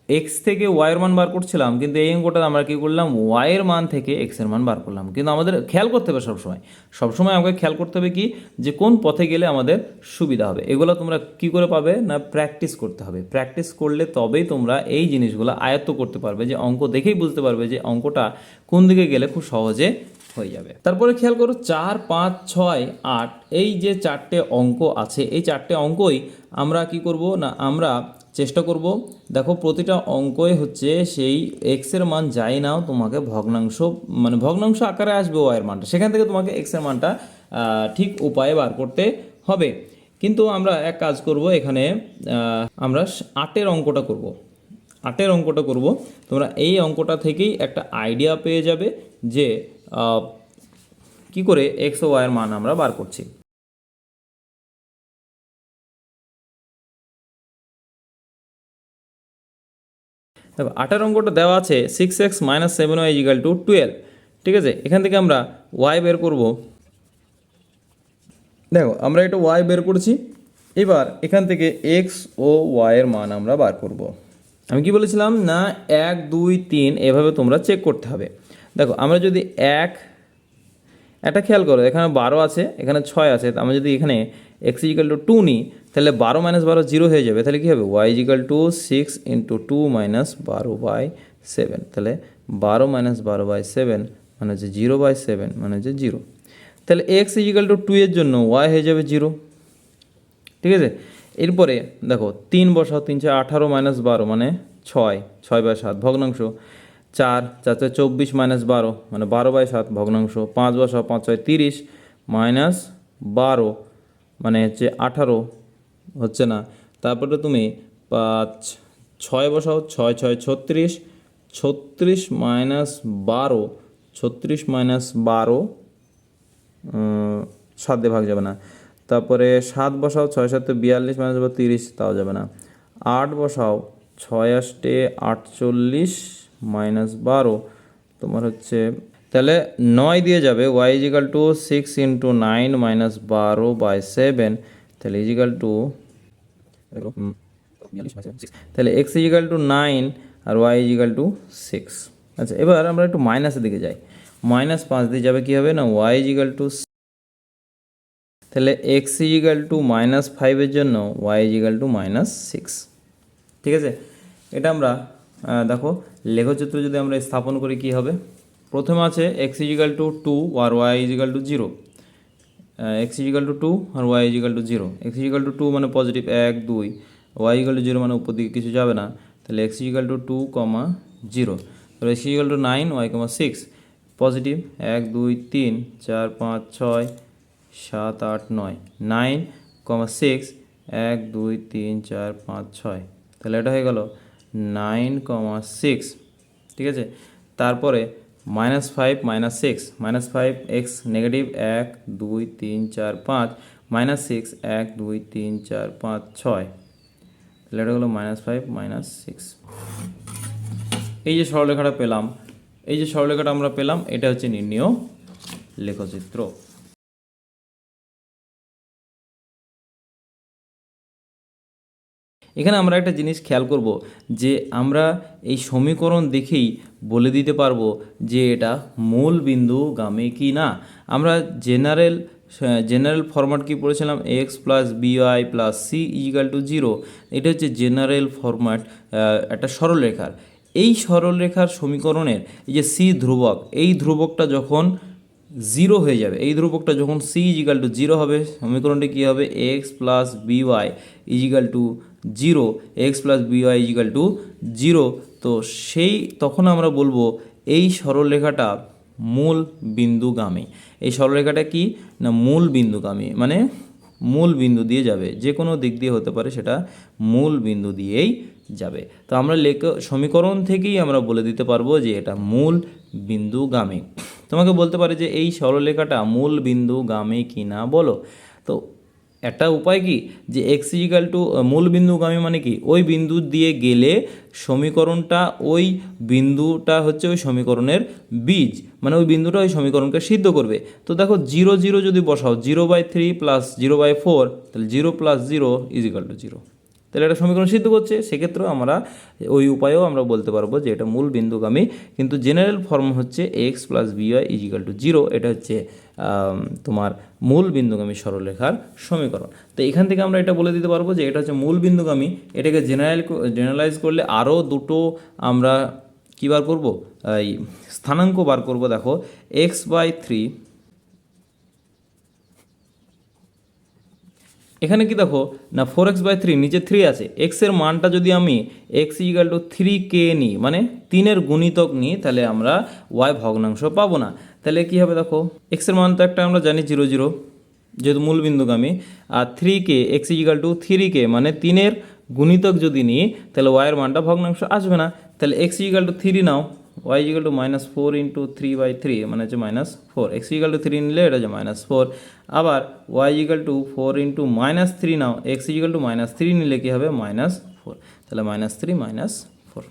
এক্স থেকে ওয়াইয়ের মান বার করছিলাম, কিন্তু এই অঙ্কটা আমরা কী করলাম, ওয়াইয়ের মান থেকে এক্সের মান বার করলাম। কিন্তু আমাদের খেয়াল করতে হবে সবসময় আমাকে খেয়াল করতে হবে কি, যে কোন পথে গেলে আমাদের সুবিধা হবে। এগুলো তোমরা কি করে পাবে না, প্র্যাকটিস করতে হবে। প্র্যাকটিস করলে তবেই তোমরা এই জিনিসগুলো আয়ত্ত করতে পারবে, যে অঙ্ক দেখেই বুঝতে পারবে যে অঙ্কটা কোন দিকে গেলে খুব সহজে হয়ে যাবে। তারপরে খেয়াল করো 4, 5, 6, 8 এই যে 4টে অঙ্ক আছে, এই 4টে অঙ্কই আমরা কি করব না, আমরা চেষ্টা করব, দেখো প্রতিটা অঙ্কই হচ্ছে সেই এক্সের মান যাই নাও তোমাকে ভগ্নাংশ আকারে আসবে ওয়াইয়ের মানটা, সেখান থেকে তোমাকে এক্সের মানটা ঠিক উপায়ে বার করতে হবে। কিন্তু আমরা এক কাজ করব, এখানে আমরা 8এর অঙ্কটা করব। তোমরা এই অঙ্কটা থেকেই একটা আইডিয়া পেয়ে যাবে যে কি করে এক্স ও ওয়াইয়ের মান আমরা বার করছি। দেখো 8এর অঙ্কটা দেওয়া আছে 6x - 7y = 12। ঠিক আছে, এখান থেকে আমরা ওয়াই বের করব। দেখো আমরা এটা ওয়াই বের করছি, এবার এখান থেকে এক্স ও ওয়াইয়ের মান আমরা বার করব। আমি কি বলেছিলাম না, 1, 2, 3 এভাবে তোমরা চেক করতে হবে। দেখো আমরা যদি এটা খেয়াল করো, এখানে 12 আছে, এখানে 6 আছে, আমরা যদি এখানে এক্স ইজিক্যাল টু 2 নিই, তাহলে 12 - 12 0 হয়ে যাবে। তাহলে কী হবে, ওয়াই ইজিক্যাল টু 6 × 2 - 12/7। তাহলে 12 - 12/7 মানে হচ্ছে 0/7 মানে হচ্ছে 0। তাহলে এক্স ইজিক্যাল টু 2 এর জন্য ওয়াই হয়ে যাবে 0। ঠিক আছে, এরপরে দেখো 3 বসাও, 3 × 18 - 12 মানে 6, 6/7 ভগ্নাংশ। 4, 4 × 24 - 12 মানে 12/7 ভগ্নাংশ। 5 বসাও, 5 × 6 = 30 -12 মানে হচ্ছে 18 হচ্ছে না। তারপরে তুমি 6 বসাও, 6, 6 = 36, 36 - 12, 36 - 12 7 দিয়ে ভাগ যাবে না। তারপরে 7 বসাও, 6, 7 = 42 - 30 তাও যাবে না। 8 বসাও, 6, 8 = 48 - 12 তোমার হচ্ছে, তাহলে 9 দিয়ে যাবে। ওয়াই ইজিক্যাল টু 6 × 9 - 12/7 তাহলে ইজিক্যাল টু, তাহলে x is equal to 9 R Y is equal two 6। আচ্ছা, এবার আমরা একটু মাইনাসের দিকে যাই। -5 দিয়ে যাবে কী হবে না, ওয়াই ইজিক্যাল টু, তাহলে এক্স ইজিক্যাল টু -5 এর জন্য ওয়াই ইজিক্যাল টু -6। ঠিক আছে, এটা আমরা দেখো লেখচিত্র যদি আমরা স্থাপন করি কি হবে, প্রথমে আছে এক্স ইজিক্যাল টু 2 আর Y is equal to 0। X is equal to 2 আর Y is equal to 0। X is equal to 2 মানে পজিটিভ 1, 2, ওয়াই ইজিক্যাল টু 0 মানে উপর দিকে কিছু যাবে না। তাহলে এক্স ইজিক্যাল টু 2, 0, তাহলে x is equal to 9, y, 6 positive 1, 2, 3, 4, 5, 6, 7, 8, 9, 9, 6 1, 2, 3, 4, 5, 6 তাহলে এটা হয়ে গেল 9, 6। ঠিক আছে, তারপরে -5 - 6 -5 এক্স নেগেটিভ 1, 2, 3, 4, 5 -6 1, 2, 3, 4, 5, 6 তাহলে এটা হলো -5 - 6। এই যে সরলরেখাটা আমরা পেলাম, এটা হচ্ছে নির্ণেয় লেখচিত্র। এখানে আমরা একটা জিনিস খেয়াল করব, যে আমরা এই সমীকরণ দেখেই বলে দিতে পারবো যে এটা মূল বিন্দুগামী কি না। আমরা জেনারেল জেনারেল ফরম্যাট কি পড়েছিলাম, x plus b y plus c equal to zero. এটা হচ্ছে জেনারেল ফরম্যাট একটা সরলরেখার। এই সরলরেখার সমীকরণের এই যে সি ধ্রুবক, এই ধ্রুবকটা যখন জিরো হয়ে যাবে, এই ধ্রুবকটা যখন সি ইজিক্যাল টু জিরো হবে, সমীকরণটি কী হবে, x plus b y equal to zero, x plus b y equal to zero. তো সেই তখন আমরা বলবো এই সরলরেখাটা মূল বিন্দুগামী। এই সরলরেখাটা কি না, মূল বিন্দুগামী, মানে মূল বিন্দু দিয়ে যাবে, যে কোনো দিক দিয়ে হতে পারে, সেটা মূল বিন্দু দিয়েই যাবে। তো আমরা সমীকরণ থেকেই আমরা বলে দিতে পারবো যে এটা মূল বিন্দুগামী। তোমাকে বলতে পারে যে এই সরলরেখাটা মূল বিন্দুগামী কি না বলো। তো একটা উপায় কি, যে এক্স ইজিক্যাল টু মূল বিন্দুগামী মানে কি, ওই বিন্দু দিয়ে গেলে সমীকরণটা, ওই বিন্দুটা হচ্ছে ওই সমীকরণের বীজ, মানে ওই বিন্দুটা ওই সমীকরণকে সিদ্ধ করবে। তো দেখো 0 0 যদি বসাও, 0/3 প্লাস 0/4, তাহলে 0 প্লাস 0 ইজিক্যাল টু 0, তাহলে এটা সমীকরণ সিদ্ধ করছে। সেক্ষেত্রেও আমরা ওই উপায়েও আমরা বলতে পারবো যে এটা মূল বিন্দুগামী, কিন্তু জেনারেল ফর্ম হচ্ছে x plus b y equal to zero. এটা হচ্ছে তোমার মূল বিন্দুগামী সরলরেখার সমীকরণ। তো এখান থেকে আমরা এটা বলে দিতে পারবো যে এটা হচ্ছে মূল বিন্দুগামী। এটাকে জেনারেলাইজ করলে আরও দুটো আমরা কী বার করবো, এই স্থানাঙ্ক বার করবো। দেখো x/3, এখানে কি দেখো না 4x/3, নিচে 3 আছে, এক্সের মানটা যদি আমি এক্স ইজিক্যাল টু 3k নিই, মানে 3-এর গুণিতক নিই, তাহলে আমরা ওয়াই ভগ্নাংশ পাবো না। তাহলে কী হবে, দেখো এক্সের মান তো একটা আমরা জানি 0 0, যেহেতু মূল বিন্দুগামী, আর 3k, x is equal to 3k মানে 3-এর গুণিতক যদি নিই, তাহলে ওয়াইয়ের মানটা ভগ্নাংশ আসবে না। তাহলে x is equal to 3 now, y equal to -4 into 3/3 মানে হচ্ছে -4, x ইজিক্যাল টু 3 নিলে এটা হচ্ছে -4, আবার y equal to 4 into -3 now, x equal to -3 নিলে কী হবে, -4, তাহলে -3 -4।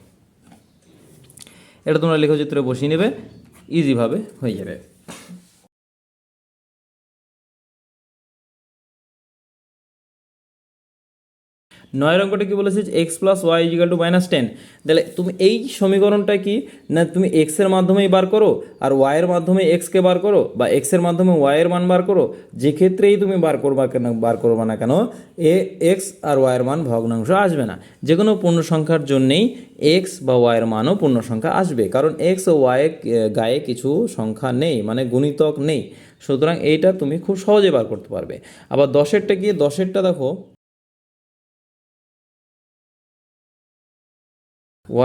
এটা তোমরা লেখচিত্রে বসিয়ে নেবে, ইজিভাবে হয়ে যাবে। 9 অঙ্কটা কি বলেছে, x plus y is equal to -10। তাহলে তুমি এই সমীকরণটা কি না, তুমি এক্সের মাধ্যমেই বার করো, আর ওয়াইয়ের মাধ্যমে এক্সকে বার করো, বা এক্সের মাধ্যমে ওয়াইয়ের মান বার করো, যে ক্ষেত্রেই তুমি বার করবা না কেন, এক্স আর ওয়াইয়ের মান ভগ্নাংশ আসবে না। যে কোনো পূর্ণ সংখ্যার জন্যেই এক্স বা ওয়াইয়ের মানও পূর্ণ সংখ্যা আসবে, কারণ এক্স ও ওয়াইয়ের গায়ে কিছু সংখ্যা নেই, মানে গুণিতক নেই। সুতরাং এইটা তুমি খুব সহজে বার করতে পারবে। আবার 10-এরটা কি, 10-এরটা দেখো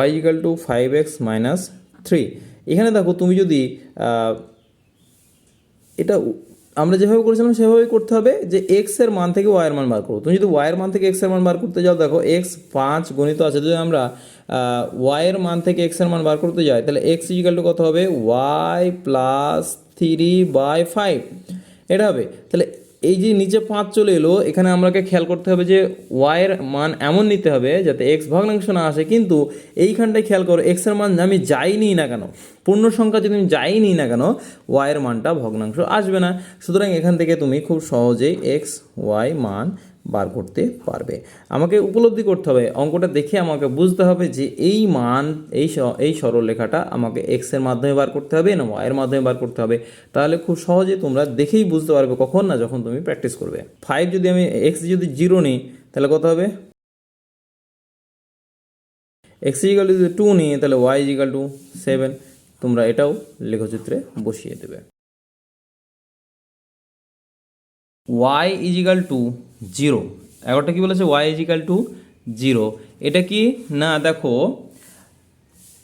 y equal to 5x minus 3। এখানে দেখো তুমি যদি এটা আমরা যেভাবে করেছিলাম সেভাবেই করতে হবে, যে এক্সের মান থেকে ওয়াইয়ের মান বার করো। তুমি যদি ওয়াইয়ের মান থেকে এক্সের মান বার করতে যাও, দেখো এক্স 5 গণিত আছে, যদি আমরা ওয়াইয়ের মান থেকে এক্সের মান বার করতে যাই, তাহলে এক্স ইকাল টু কত হবে, ওয়াই প্লাস 3/5 এটা হবে। তাহলে এই যে নিচে 5 চলে এলো, এখানে আমাকে খেয়াল করতে হবে যে ওয়াইয়ের মান এমন নিতে হবে যাতে এক্স ভগ্নাংশ না আসে, কিন্তু এইখানটায় খেয়াল করো এক্সের মান আমি যাই নিই না কেন, পূর্ণ সংখ্যা যদি আমি যাই নিই না কেন, ওয়াইয়ের মানটা ভগ্নাংশ আসবে না। সুতরাং এখান থেকে তুমি খুব সহজেই এক্স ওয়াই মান বার করতে পারবে। আমাকে উপলব্ধি করতে হবে, অঙ্কটা দেখে আমাকে বুঝতে হবে যে এই মান, এই সরলরেখাটা আমাকে এক্সের মাধ্যমে বার করতে হবে না ওয়াইয়ের মাধ্যমে বার করতে হবে। তাহলে খুব সহজে তোমরা দেখেই বুঝতে পারবে, কখন না যখন তুমি প্র্যাকটিস করবে। 5 যদি আমি এক্স যদি 0 নিই, তাহলে কত হবে, এক্স ইজিক্যাল টু যদি 2 নিই, তাহলে ওয়াই ইজিক্যাল টু 7। তোমরা এটাও লেখচিত্রে বসিয়ে দেবে। y ইজিক্যাল টু 0, এগারোটা কী বলেছে, y ইজিক্যাল টু 0। এটা কি না, দেখো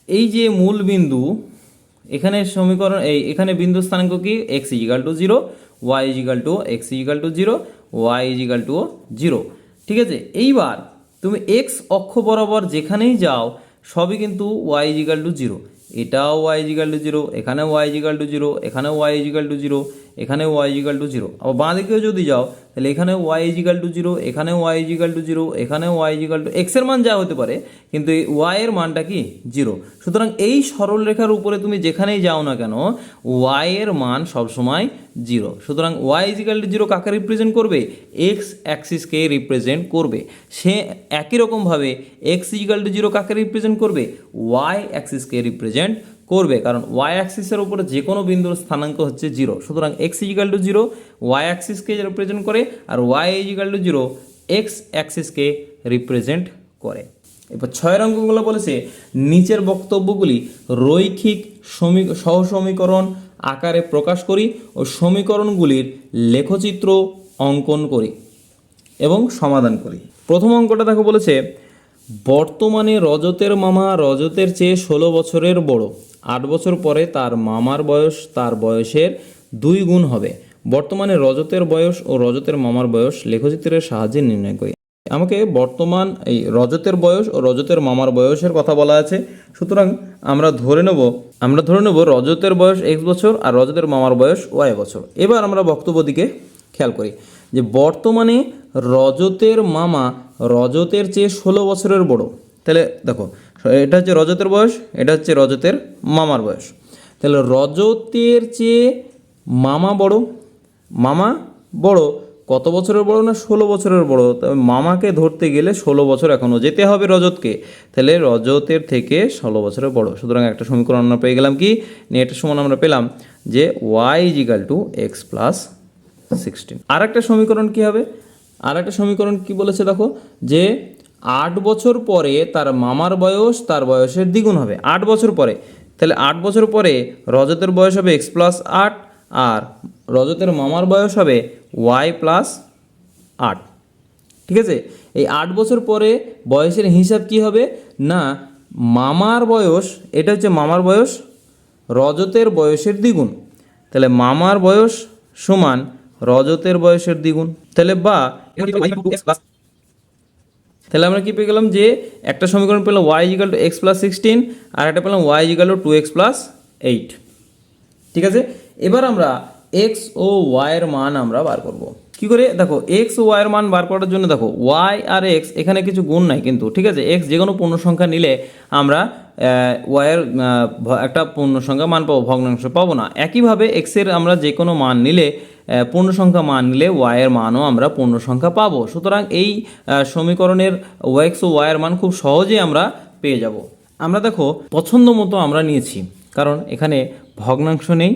এই যে মূল বিন্দু, এখানে সমীকরণ, এখানে বিন্দু স্থানাঙ্ক কি, x equal to 0, y equal to x equal to 0, y equal to 0। ঠিক আছে, এইবার তুমি x অক্ষ বরাবর যেখানেই যাও সবই কিন্তু y ইজিক্যাল টু 0। এটাও y ইজিক্যাল টু 0, এখানেও y ইজিক্যাল টু 0, এখানেও y ইজিক্যাল টু 0, এখানেও y ইজিক্যাল টু 0। আবার বাঁ দিকেও যদি যাও, তাহলে এখানেও y ইজিক্যাল টু 0, এখানেও y ইজিক্যাল টু 0, এখানেও y ইজিক্যাল টু, x এর মান যা হতে পারে, কিন্তু এই y এর মানটা কি 0। সুতরাং এই সরলরেখার উপরে তুমি যেখানেই যাও না কেন, y এর মান সবসময় 0। সুতরাং y ইজিক্যাল টু 0 কাকে রিপ্রেজেন্ট করবে, x অ্যাক্সিসকে রিপ্রেজেন্ট করবে। সে একই রকমভাবে x ইজিক্যাল টু 0 কাকে রিপ্রেজেন্ট করবে, y অ্যাক্সিসকে রিপ্রেজেন্ট করবে, কারণ ওয়াই অ্যাক্সিসের উপরে যে কোনো বিন্দুর স্থানাঙ্ক হচ্ছে 0। সুতরাং এক্স ইজিক্যাল টু 0 ওয়াই অ্যাক্সিসকে রিপ্রেজেন্ট করে, আর ওয়াই ইজিক্যাল টু 0 এক্স অ্যাক্সিসকে রিপ্রেজেন্ট করে। এবার 6 অঙ্কগুলো বলেছে নিচের বক্তব্যগুলি রৈখিক সহসমীকরণ আকারে প্রকাশ করি ও সমীকরণগুলির লেখচিত্র অঙ্কন করি এবং সমাধান করি। প্রথম অঙ্কটা দেখো বলেছে বর্তমানে রজতের মামা রজতের চেয়ে 16 বছরের বড়। 8 বছর পরে তার মামার বয়স তার বয়সের 2 গুণ হবে। বর্তমানে রজতের বয়স ও রজতের মামার বয়স লেখচিত্রের সাহায্যে নির্ণয় করি। আমাকে বর্তমান এই রজতের বয়স ও রজতের মামার বয়সের কথা বলা আছে। সুতরাং আমরা ধরে নেব রজতের বয়স এক্স বছর আর রজতের মামার বয়স ওয়াই বছর। এবার আমরা বক্তব্য দিকে খেয়াল করি যে বর্তমানে রজতের মামা রজতের চেয়ে 16 বছরের বড়। তাহলে দেখো এটা হচ্ছে রজতের বয়স, এটা হচ্ছে রজতের মামার বয়স। তাহলে রজতের চেয়ে মামা বড় কত বছরের বড় না 16 বছরের বড়। তবে মামাকে ধরতে গেলে 16 বছর এখনও যেতে হবে রজতকে, তাহলে রজতের থেকে 16 বছরের বড়। সুতরাং একটা সমীকরণ আমরা পেয়ে গেলাম কি, এটার সমান আমরা পেলাম যে y is equal to x plus 16। আর একটা সমীকরণ কি হবে, আর একটা সমীকরণ কি বলেছে দেখো যে 8 বছর পরে তার মামার বয়স তার বয়সের দ্বিগুণ হবে। 8 বছর পরে, তাহলে 8 বছর পরে রজতের বয়স হবে এক্স প্লাস 8 আর রজতের মামার বয়স হবে ওয়াই প্লাস 8। ঠিক আছে, এই 8 বছর পরে বয়সের হিসাব কি হবে না মামার বয়স, এটা হচ্ছে মামার বয়স রজতের বয়সের দ্বিগুণ। তাহলে মামার বয়স সমান রজতের বয়সের দ্বিগুণ। তাহলে তাহলে আমরা কি পেয়ে গেলাম যে একটা সমীকরণ পেলাম y is equal to x plus 16 আর একটা পেলাম y is equal two 2x plus 8। ঠিক আছে, এবার আমরা এক্স ও ওয়াইয়ের মান আমরা বার করব কি করে। দেখো এক্স ও ওয়াইয়ের মান বার করার জন্য দেখো ওয়াই আর এক্স এখানে কিছু গুণ নাই কিন্তু, ঠিক আছে। এক্স যে কোনো পূর্ণ সংখ্যা নিলে আমরা ওয়াইয়ের একটা পূর্ণ সংখ্যা মান পাবো, ভগ্নাংশ পাবো না। একইভাবে এক্সের আমরা যে কোনো মান নিলে পূর্ণ সংখ্যা মান নিলে ওয়াইয়ের মানও আমরা পূর্ণ সংখ্যা পাবো। সুতরাং এই সমীকরণের এক্স ও ওয়াইয়ের মান খুব সহজেই আমরা পেয়ে যাব। আমরা দেখো পছন্দ মতো আমরা নিয়েছি, কারণ এখানে ভগ্নাংশ নেই,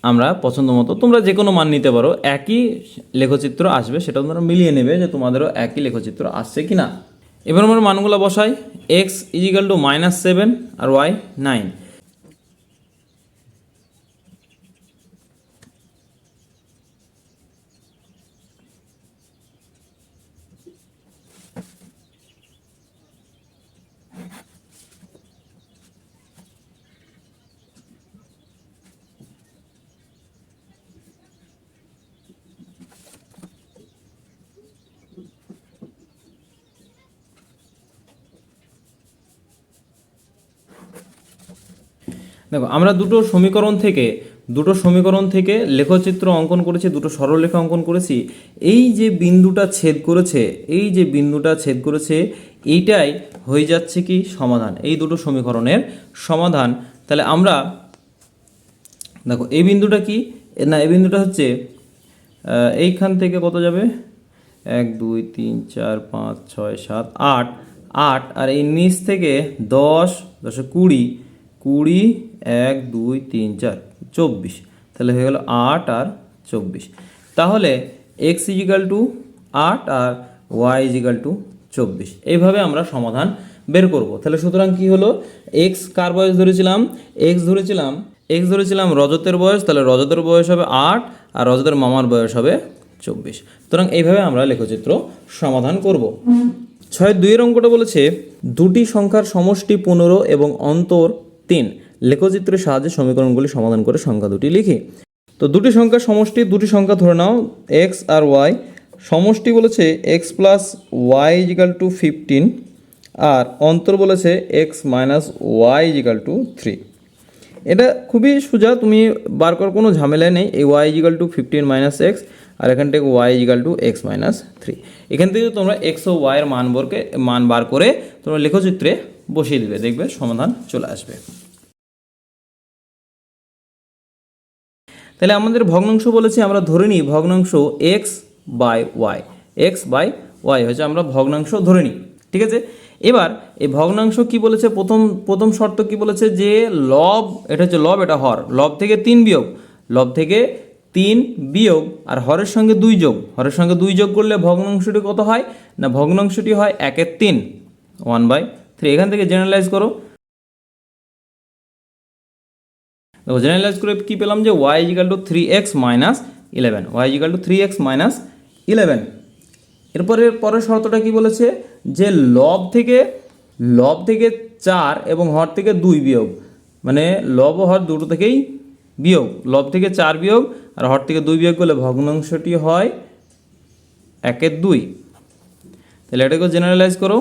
আমরা পছন্দ মতো তোমরা যে কোনো মান নিতে পারো, একই লেখচিত্র আসবে, সেটা তোমরা মিলিয়ে নেবে যে তোমাদেরও একই লেখচিত্র আসছে কি না। এবার আমরা মানগুলো বসাই, x is equal to -7 R Y 9। দেখো আমরা দুটো সমীকরণ থেকে লেখচিত্র অঙ্কন করেছি, দুটো সরলরেখা অঙ্কন করেছি। এই যে বিন্দুটা ছেদ করেছে এইটাই হয়ে যাচ্ছে কি সমাধান, এই দুটো সমীকরণের সমাধান। তাহলে আমরা দেখো এই বিন্দুটা কি না, এই বিন্দুটা হচ্ছে এইখান থেকে কত যাবে 1 2 3 4 5 6 7 8 8 আর এই নিচ থেকে 10 10 20 20 1 2 3 4 24, তাহলে হয়ে গেল 8 আর 24। তাহলে x ইজিক্যাল টু 8 আর y ইজিক্যাল টু 24। এইভাবে আমরা সমাধান বের করব। তাহলে সুতরাং কি হলো, x কার বয়স ধরেছিলাম, x ধরেছিলাম রজতের বয়স, তাহলে রজতের বয়স হবে 8 আর রজতের মামার বয়স হবে 24। সুতরাং এইভাবে আমরা লেখচিত্র সমাধান করব। 6-2 অঙ্কটা বলেছে দুটি সংখ্যার সমষ্টি 15 এবং অন্তর 3, লেখচিত্রের সাহায্যে সমীকরণগুলি সমাধান করে সংখ্যা দুটি লিখি। তো দুটি সংখ্যার সমষ্টি, দুটি সংখ্যা ধরে নাও এক্স আর ওয়াই। সমষ্টি বলেছে x plus y is equal to 15 আর অন্তর বলেছে x minus y is equal to 3। এটা খুবই সোজা, তুমি বার করার কোনো ঝামেলা নেই। এই Y is equal to 15 minus X আর এখান থেকে Y is equal to x minus 3। এখান থেকে তোমরা এক্স ও ওয়াইয়ের মান বার করে তোমরা লেখচিত্রে বসিয়ে দেবে, দেখবে সমাধান চলে আসবে। তাহলে আমাদের ভগ্নাংশ বলেছে, আমরা ধরে নিই ভগ্নাংশ এক্স বাই ওয়াই হচ্ছে আমরা ভগ্নাংশ ধরে নিই। ঠিক আছে, এবার এই ভগ্নাংশ কি বলেছে, প্রথম প্রথম শর্ত কি বলেছে, যে লব, এটা হচ্ছে লব, এটা হর, লব থেকে 3 বিয়োগ, লব থেকে 3 বিয়োগ আর হরের সঙ্গে 2 যোগ, হরের সঙ্গে 2 যোগ করলে ভগ্নাংশটি কত হয় না, ভগ্নাংশটি হয় 1/3, 1/3। এখান থেকে জেনারেলাইজ করো, দেখো জেনারেলাইজ করে কি পেলাম, যে y = 3x - 11, y = 3x - 11। এরপরে পরের শর্তটা কি বলেছে, যে লব থেকে 4 এবং হর থেকে 2 বিয়োগ, মানে লব ও হর দুটো থেকেই বিয়োগ, লব থেকে 4 বিয়োগ আর হর থেকে 2 বিয়োগ করলে ভগ্নাংশটি হয় 1/2। তাহলে এটাকে জেনারেলাইজ করো,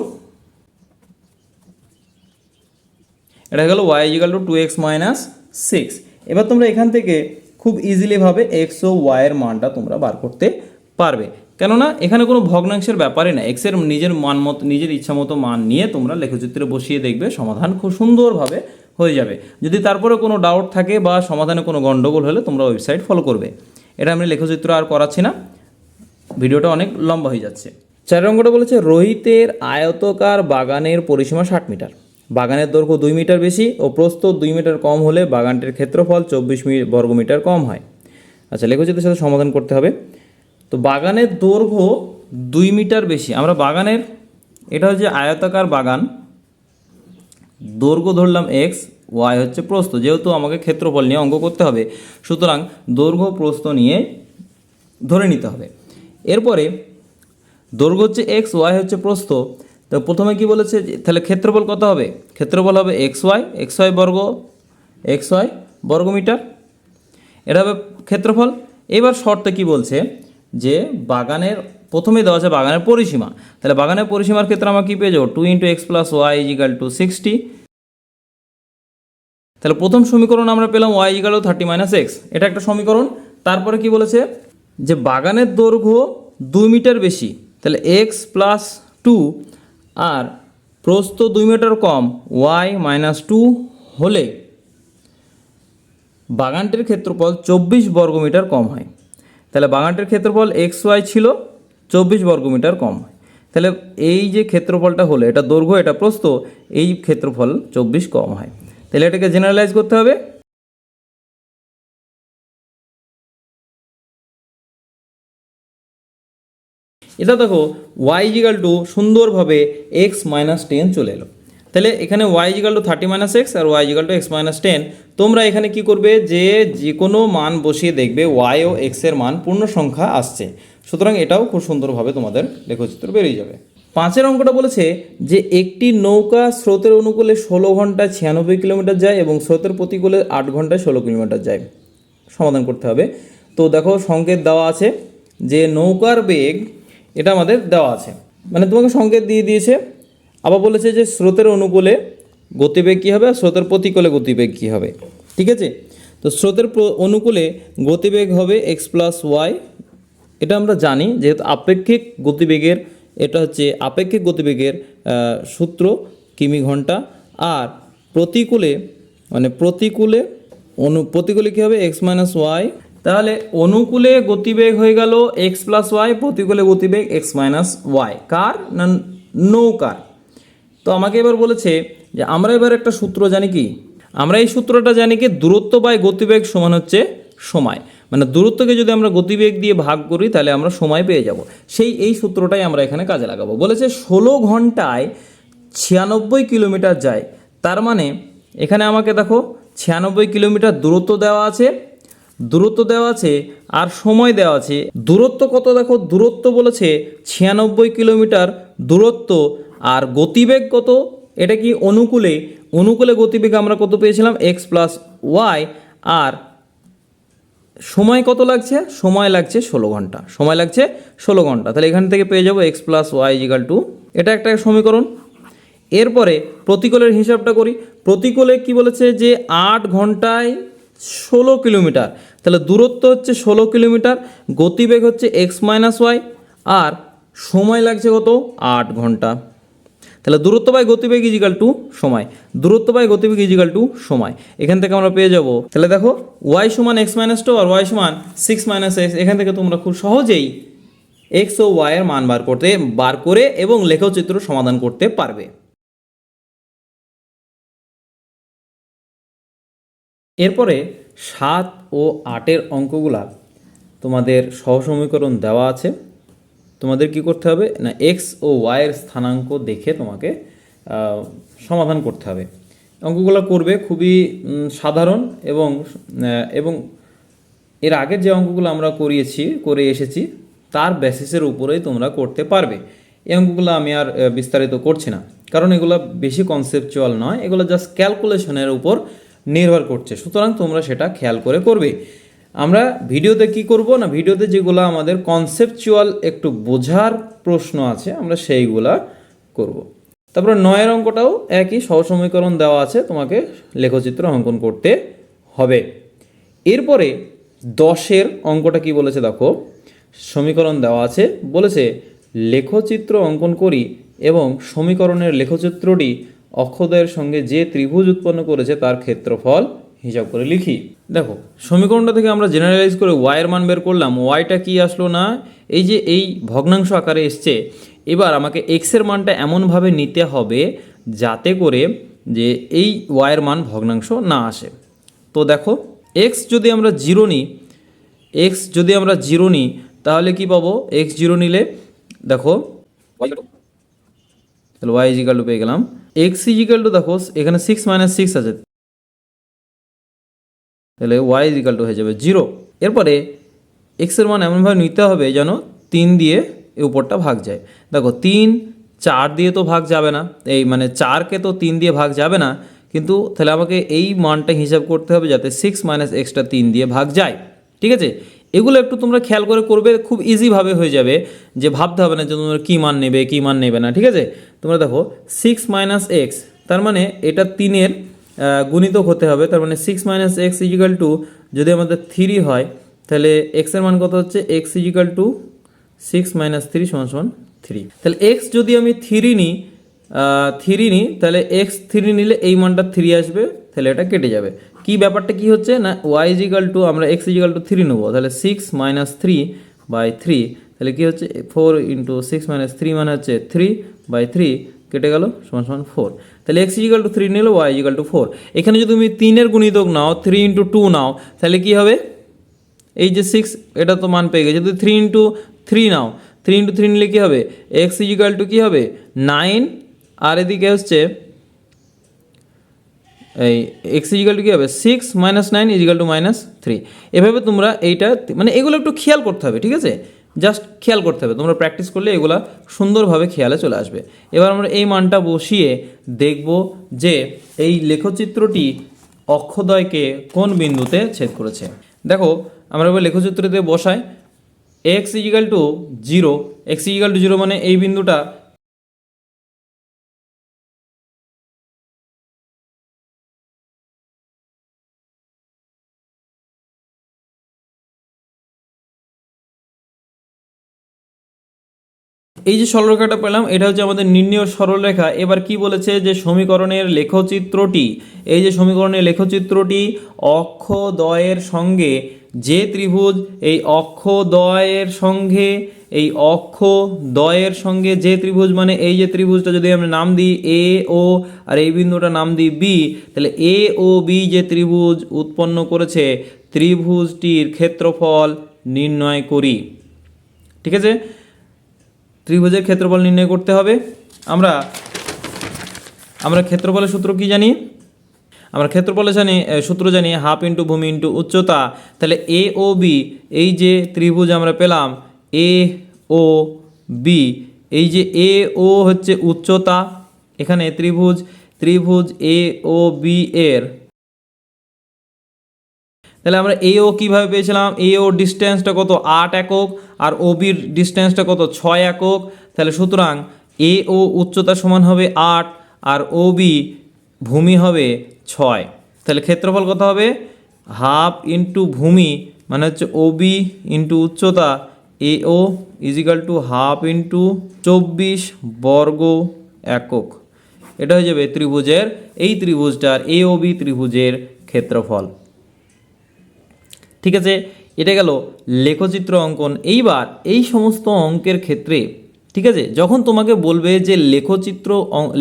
এটা গেল y = 2x - 6। এবার তোমরা এখান থেকে খুব ইজিলি ভাবে x ও y এর মানটা তোমরা বার করতে পারবে, কেননা এখানে কোনো ভগ্নাংশের ব্যাপারই না, x এর নিজের মান মতো, নিজের ইচ্ছা মতো মান নিয়ে তোমরা লেখচিত্রে বসিয়ে দেখবে সমাধান খুব সুন্দরভাবে হয়ে যাবে। যদি তারপরে কোনো ডাউট থাকে বা সমাধানে কোনো গণ্ডগোল হলে তোমরা ওয়েবসাইট ফলো করবে। এটা আমি লেখচিত্র আর করাচ্ছি না, ভিডিওটা অনেক লম্বা হয়ে যাচ্ছে। 4 অঙ্কটা বলেছে রোহিতের আয়তকার বাগানের পরিসীমা 60 মিটার, বাগানের দৈর্ঘ্য 2 মিটার বেশি ও প্রস্থ 2 মিটার কম হলে বাগানটির ক্ষেত্রফল 24 বর্গমিটার কম হয়। আচ্ছা, লেখচিত্রের সাথে সমাধান করতে হবে। তো বাগানের দৈর্ঘ্য 2 মিটার বেশি, আমরা বাগানের, এটা হচ্ছে আয়তাকার বাগান, দৈর্ঘ্য ধরলাম x, y হচ্ছে প্রস্থ, যেহেতু আমাকে ক্ষেত্রফল নিয়ে অঙ্ক করতে হবে সুতরাং দৈর্ঘ্য প্রস্থ নিয়ে ধরে নিতে হবে। এরপরে দৈর্ঘ্য হচ্ছে x, y হচ্ছে প্রস্থ, তো প্রথমে কি বলেছে, তাহলে ক্ষেত্রফল কত হবে, ক্ষেত্রফল হবে xy বর্গমিটার, এটা হবে ক্ষেত্রফল। এবার শর্তে কি বলছে, যে বাগানের, প্রথমে দেওয়া আছে বাগানের পরিসীমা, তাহলে বাগানের পরিসীমার ক্ষেত্রে আমরা কি পেয়ে যাবো, 2 × x + y = 60। তাহলে প্রথম সমীকরণ আমরা পেলাম y = 30 - x, এটা একটা সমীকরণ। তারপরে কি বলেছে, যে বাগানের দৈর্ঘ্য 2 মিটার বেশি, তাহলে x + 2 আর প্রস্থ 2 মিটার কম y - 2 হলে বাগানটির ক্ষেত্রফল 24 বর্গমিটার কম হয়। তাহলে বাগানটির ক্ষেত্রফল xy ছিল 24 বর্গমিটার কম হয়, তাহলে এই যে ক্ষেত্রফলটা হলো, এটা দৈর্ঘ্য এটা প্রস্থ, এই ক্ষেত্রফল 24 কম হয়। তাহলে এটাকে জেনারেলাইজ করতে হবে, এটা দেখো y = সুন্দরভাবে x - 10 চলে এলো। তাহলে এখানে y = 30 - x আর y = x - 10। তোমরা এখানে কি করবে, যে কোনো মান বসিয়ে দেখবে y ও x এর মান পূর্ণ সংখ্যা আসছে, সুতরাং এটাও খুব সুন্দরভাবে তোমাদের লেখচিত্র বেরিয়ে যাবে। 5 অঙ্কটা বলেছে, যে একটি নৌকা স্রোতের অনুকূলে 16 ঘন্টায় 96 কিলোমিটার যায় এবং স্রোতের প্রতিকূলে 8 ঘন্টায় 16 কিলোমিটার যায়, সমাধান করতে হবে। তো দেখো সংকেত দেওয়া আছে, যে নৌকার বেগ, এটা আমাদের দেওয়া আছে, মানে তোমাকে সংকেত দিয়ে দিয়েছে, আবার বলেছে যে স্রোতের অনুকূলে গতিবেগ কী হবে আর স্রোতের প্রতিকূলে গতিবেগ কী হবে, ঠিক আছে। তো স্রোতের অনুকূলে গতিবেগ হবে x + y, এটা আমরা জানি, যেহেতু আপেক্ষিক গতিবেগের, এটা হচ্ছে আপেক্ষিক গতিবেগের সূত্র কিমি ঘন্টা। আর প্রতিকূলে, মানে প্রতিকূলে কী হবে x - y, তাহলে অনুকূলে গতিবেগ হয়ে গেল x + y, প্রতিকূলে গতিবেগ x - y, কার না নৌকার। তো আমাকে এবার বলেছে, যে আমরা এবার একটা সূত্র জানি, কি আমরা এই সূত্রটা জানি, কি দূরত্ব বাই গতিবেগ সমান হচ্ছে সময়, মানে দূরত্বকে যদি আমরা গতিবেগ দিয়ে ভাগ করি তাহলে আমরা সময় পেয়ে যাব, এই সূত্রটাই আমরা এখানে কাজে লাগাবো। বলেছে 16 ঘন্টায় 96 কিলোমিটার যায়, তার মানে এখানে আমাকে দেখো 96 কিলোমিটার দূরত্ব দেওয়া আছে আর সময় দেওয়া আছে। দূরত্ব কত দেখো, দূরত্ব বলেছে 96 কিলোমিটার দূরত্ব, আর গতিবেগ কত, এটা কি অনুকূলে গতিবেগ আমরা কত পেয়েছিলাম x + y, আর সময় কত লাগছে, সময় লাগছে 16 ঘন্টা, তাহলে এখান থেকে পেয়ে যাবো x + y = এটা একটা সমীকরণ। এরপরে প্রতিকূলের হিসাবটা করি, প্রতিকূলে কি বলেছে, যে 8 ঘন্টায় 16 কিলোমিটার, তাহলে দূরত্ব হচ্ছে 16 কিলোমিটার, গতিবেগ হচ্ছে x - y, আর সময় লাগছে কত 8 ঘন্টা। তাহলে দূরত্ব বাই গতিবেগ = সময়, সময়, এখান থেকে আমরা পেয়ে যাব। তাহলে দেখো y = x - 2 আর y = 6 - x, এখান থেকে তোমরা খুব সহজেই x ও y এর মান বার করে এবং লেখচিত্র সমাধান করতে পারবে। এরপরে 7 ও 8-এর অঙ্কগুলা তোমাদের সহসমীকরণ দেওয়া আছে। তোমাদের কি করতে হবে না, এক্স ও ওয়াইয়ের স্থানাঙ্ক দেখে তোমাকে সমাধান করতে হবে। অঙ্কগুলো করবে খুবই সাধারণ এবং এর আগের যে অঙ্কগুলো আমরা করে এসেছি তার বেসিসের উপরেই তোমরা করতে পারবে। এই অঙ্কগুলো আমি আর বিস্তারিত করছি না, কারণ এগুলো বেশি কনসেপচুয়াল নয়, এগুলো জাস্ট ক্যালকুলেশনের উপর নির্ভর করছে, সুতরাং তোমরা সেটা খেয়াল করে করবে। আমরা ভিডিওতে কি করব না, ভিডিওতে যেগুলো আমাদের কনসেপচুয়াল একটু বোঝার প্রশ্ন আছে আমরা সেইগুলা করব। তারপরে 9-এর অঙ্কটাও একই সহসমীকরণ দেওয়া আছে, তোমাকে লেখচিত্র অঙ্কন করতে হবে। এরপরে 10-এর অঙ্কটা কি বলেছে দেখো, সমীকরণ দেওয়া আছে, বলেছে লেখচিত্র অঙ্কন করি এবং সমীকরণের লেখচিত্রটি অক্ষদ্বয়ের সঙ্গে যে ত্রিভুজ উৎপন্ন করেছে তার ক্ষেত্রফল হিসাব করে লিখি। দেখো সমীকরণটা থেকে আমরা জেনারেলাইজ করে ওয়াইয়ের মান বের করলাম, ওয়াইটা কি আসলো না, এই ভগ্নাংশ আকারে এসছে। এবার আমাকে এক্সের মানটা এমনভাবে নিতে হবে যাতে করে যে এই ওয়াইয়ের মান ভগ্নাংশ না আসে। তো দেখো এক্স যদি আমরা জিরো নিই তাহলে কি পাবো, এক্স জিরো নিলে দেখো তাহলে ওয়াই ইজিক্যাল টু পেয়ে গেলাম এক্স ইজিক্যাল টু, দেখো এখানে 6 - 6 আছে, তাহলে ওয়াই ইজিক্যাল টু হয়ে যাবে 0। এরপরে এক্সের মান এমনভাবে নিতে হবে যেন 3 দিয়ে এই উপরটা ভাগ যায়। দেখো 3 4 দিয়ে তো ভাগ যাবে না, এই মানে 4কে তো 3 দিয়ে ভাগ যাবে না, কিন্তু তাহলে আমাকে এই মানটা হিসাব করতে হবে যাতে 6 - এক্সটা 3 দিয়ে ভাগ যায়। ঠিক আছে, এগুলো একটু তোমরা খেয়াল করে করবে, খুব ইজিভাবে হয়ে যাবে, যে ভাবতে হবে না যে তোমরা কী মান নেবে না। ঠিক আছে, তোমরা দেখো 6 - এক্স, তার মানে এটা 3-এর গুণিতক হতে হবে, তার মানে 6 - এক্স ইজিক্যাল টু, যদি আমাদের 3 হয় তাহলে এক্সের মান কত হচ্ছে, এক্স ইজিক্যাল টু 6 - 3 = 3। তাহলে এক্স যদি আমি 3 নিই তাহলে এক্স 3 নিলে এই মানটা 3 আসবে, তাহলে এটা কেটে যাবে। কি ব্যাপারটা কি হচ্ছে না, ওয়াই ইজিক্যাল টু আমরা এক্স ইজিক্যাল টু 3 নেবো, তাহলে 6 - 3/3, তাহলে কি হচ্ছে 4 × 6 - 3 মানে হচ্ছে 3/3 কেটে গেল = 4। তাহলে এক্স ইজিক্যাল টু 3 নিলে ওয়াই ইজিক্যাল টু 4। এখানে যদি তুমি 3-এর গুণিতক নাও, 3 × 2 নাও, তাহলে কি হবে, এই যে 6 এটা তো মান পেয়ে গেছে, যদি 3 × 3 নাও, 3 × 3 নিলে কী হবে, এক্স ইজিক্যাল টু কী হবে 9, আর এদিকে হচ্ছে এই এক্স ইজিক্যাল টু কী হবে 6 - 9 = -3। এভাবে তোমরা এইটা মানে এগুলো একটু খেয়াল করতে হবে। ঠিক আছে, জাস্ট খেয়াল করতে হবে, তোমরা প্র্যাকটিস করলে এগুলা সুন্দরভাবে খেয়ালে চলে আসবে। এবার আমরা এই মানটা বসিয়ে দেখব যে এই লেখচিত্রটি অক্ষদ্বয়কে কোন বিন্দুতে ছেদ করেছে। দেখো আমরা এবার লেখচিত্রতে বসাই, x is equal to 0, x is equal to 0 মানে এই বিন্দুটা এই যে সরলরেখাটা পেলাম এটা হচ্ছে আমাদের নির্ণেয় সরলরেখা। এবার কি বলেছে যে সমীকরণের লেখচিত্রটি, এই যে সমীকরণের লেখচিত্রটি অক্ষদ্বয়ের সঙ্গে যে ত্রিভুজ, এই অক্ষদ্বয়ের সঙ্গে যে ত্রিভুজ মানে এই যে ত্রিভুজটা যদি আমরা নাম দিই এ ও, আর এই বিন্দুটা নাম দিই বি, তাহলে এ ও বি যে ত্রিভুজ উৎপন্ন করেছে ত্রিভুজটির ক্ষেত্রফল নির্ণয় করি। ঠিক আছে, ত্রিভুজের ক্ষেত্রফল নির্ণয় করতে হবে। আমরা ক্ষেত্রফলের সূত্র কি জানি, আমরা ক্ষেত্রফলের সূত্র জানি হাফ ইন্টু ভূমি ইন্টু উচ্চতা। তাহলে এ ও বি, এই যে ত্রিভুজ আমরা পেলাম এ ও বি, এই যে এ ও হচ্ছে উচ্চতা, এখানে ত্রিভুজ এ ও বি এর, তাহলে আমরা এ ও কীভাবে পেয়েছিলাম, এ ও ডিস্টেন্সটা কত 8 একক, আর ও বির ডিস্টেন্সটা কত 6 একক। তাহলে সুতরাং এ ও উচ্চতা সমান হবে 8 আর ও বি ভূমি হবে 6। তাহলে ক্ষেত্রফল কত হবে, হাফ ইন্টু ভূমি মানে হচ্ছে ও বি ইন্টু উচ্চতা, এ ও ইজিক্যাল টু হাফ ইন্টু 24 বর্গ একক। এটা হয়ে যাবে এই ত্রিভুজটার এ ও বি ত্রিভুজের ক্ষেত্রফল। ঠিক আছে, এটা গেল লেখচিত্র অঙ্কন। এইবার এই সমস্ত অঙ্কের ক্ষেত্রে ঠিক আছে, যখন তোমাকে বলবে যে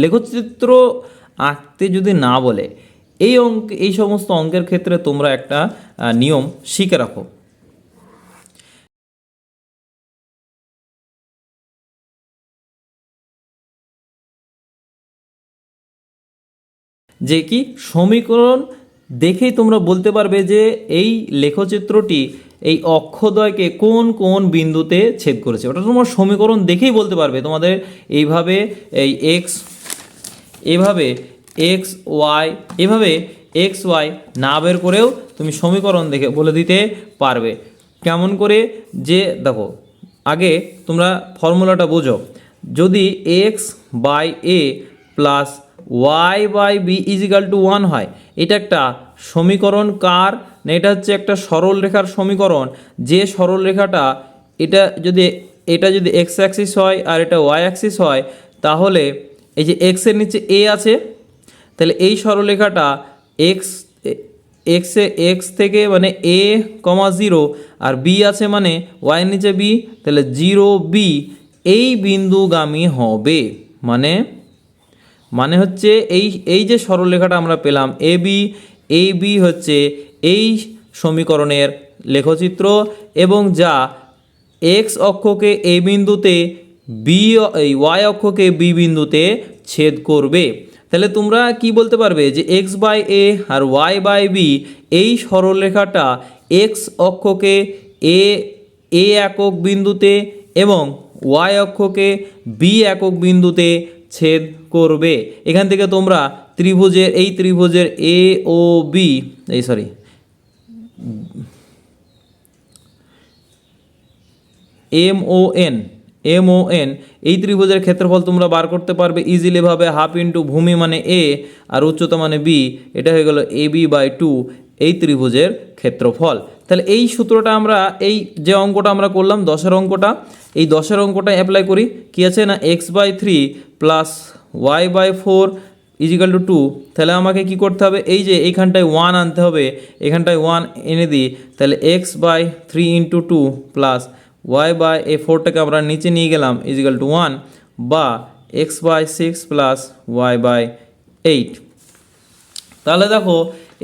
লেখচিত্র আঁকতে যদি না বলে, এই সমস্ত অঙ্কের ক্ষেত্রে তোমরা একটা নিয়ম শিখে রাখো। যে কি সমীকরণ দেখেই তোমরা বলতে পারবে যে এই লেখচিত্রটি এই অক্ষদ্বয়কে কোন কোন বিন্দুতে ছেদ করেছে, ওটা তোমার সমীকরণ দেখেই বলতে পারবে। তোমাদের এইভাবে এই এভাবে এক্স ওয়াই না বের করেও তুমি সমীকরণ দেখে বলে দিতে পারবে। কেমন করে, যে দেখো আগে তোমরা ফর্মুলাটা বোঝো। যদি x by a plus y by b equal to 1 হয়, এটা একটা সমীকরণ কার না, এটা হচ্ছে একটা সরল রেখার সমীকরণ। যে সরল রেখাটা এটা যদি এক্স অ্যাক্সিস হয় আর এটা ওয়াই অ্যাক্সিস হয়, তাহলে এই যে এক্সের নিচে এ আছে, তাহলে এই সরলরেখাটা এক্স থেকে মানে এ কমা 0 আর বি আছে মানে ওয়াইয়ের নিচে বি, তাহলে 0 বি এই বিন্দুগামী হবে। মানে হচ্ছে এই যে সরলরেখাটা আমরা পেলাম এ বি হচ্ছে এই সমীকরণের লেখচিত্র, এবং যা এক্স অক্ষকে এ বিন্দুতে ওয়াই অক্ষকে বি বিন্দুতে ছেদ করবে। তাহলে তোমরা কি বলতে পারবে যে এক্স বাই এ আর ওয়াই বাই বি এই সরলরেখাটা এক্স অক্ষকে এ একক বিন্দুতে এবং ওয়াই অক্ষকে বি একক বিন্দুতে ছেদ করবে। এখান থেকে তোমরা ত্রিভুজের এ ও বি এম ও এন এই ত্রিভুজের ক্ষেত্রফল তোমরা বার করতে পারবে ইজিলি ভাবে। হাফ ইন্টু ভূমি মানে এ আর উচ্চতা মানে বি, এটা হয়ে গেল এ বি বাই 2 এই ত্রিভুজের ক্ষেত্রফল। তাহলে এই সূত্রটা আমরা এই যে অঙ্কটা আমরা করলাম 10-এর অঙ্কটা, এই 10-এর অঙ্কটা অ্যাপ্লাই করি। কি আছে না, x by 3 plus y by 4 equal to 2। তাহলে আমাকে কি করতে হবে, এই যে এইখানটায় 1 আনতে হবে, এখানটায় 1 এনে দিই। তাহলে x by 3 into 2 plus y by এই 4টাকে আমরা নিচে নিয়ে গেলাম ইজিক্যাল টু 1, বা x by 6 plus y by 8। তাহলে দেখো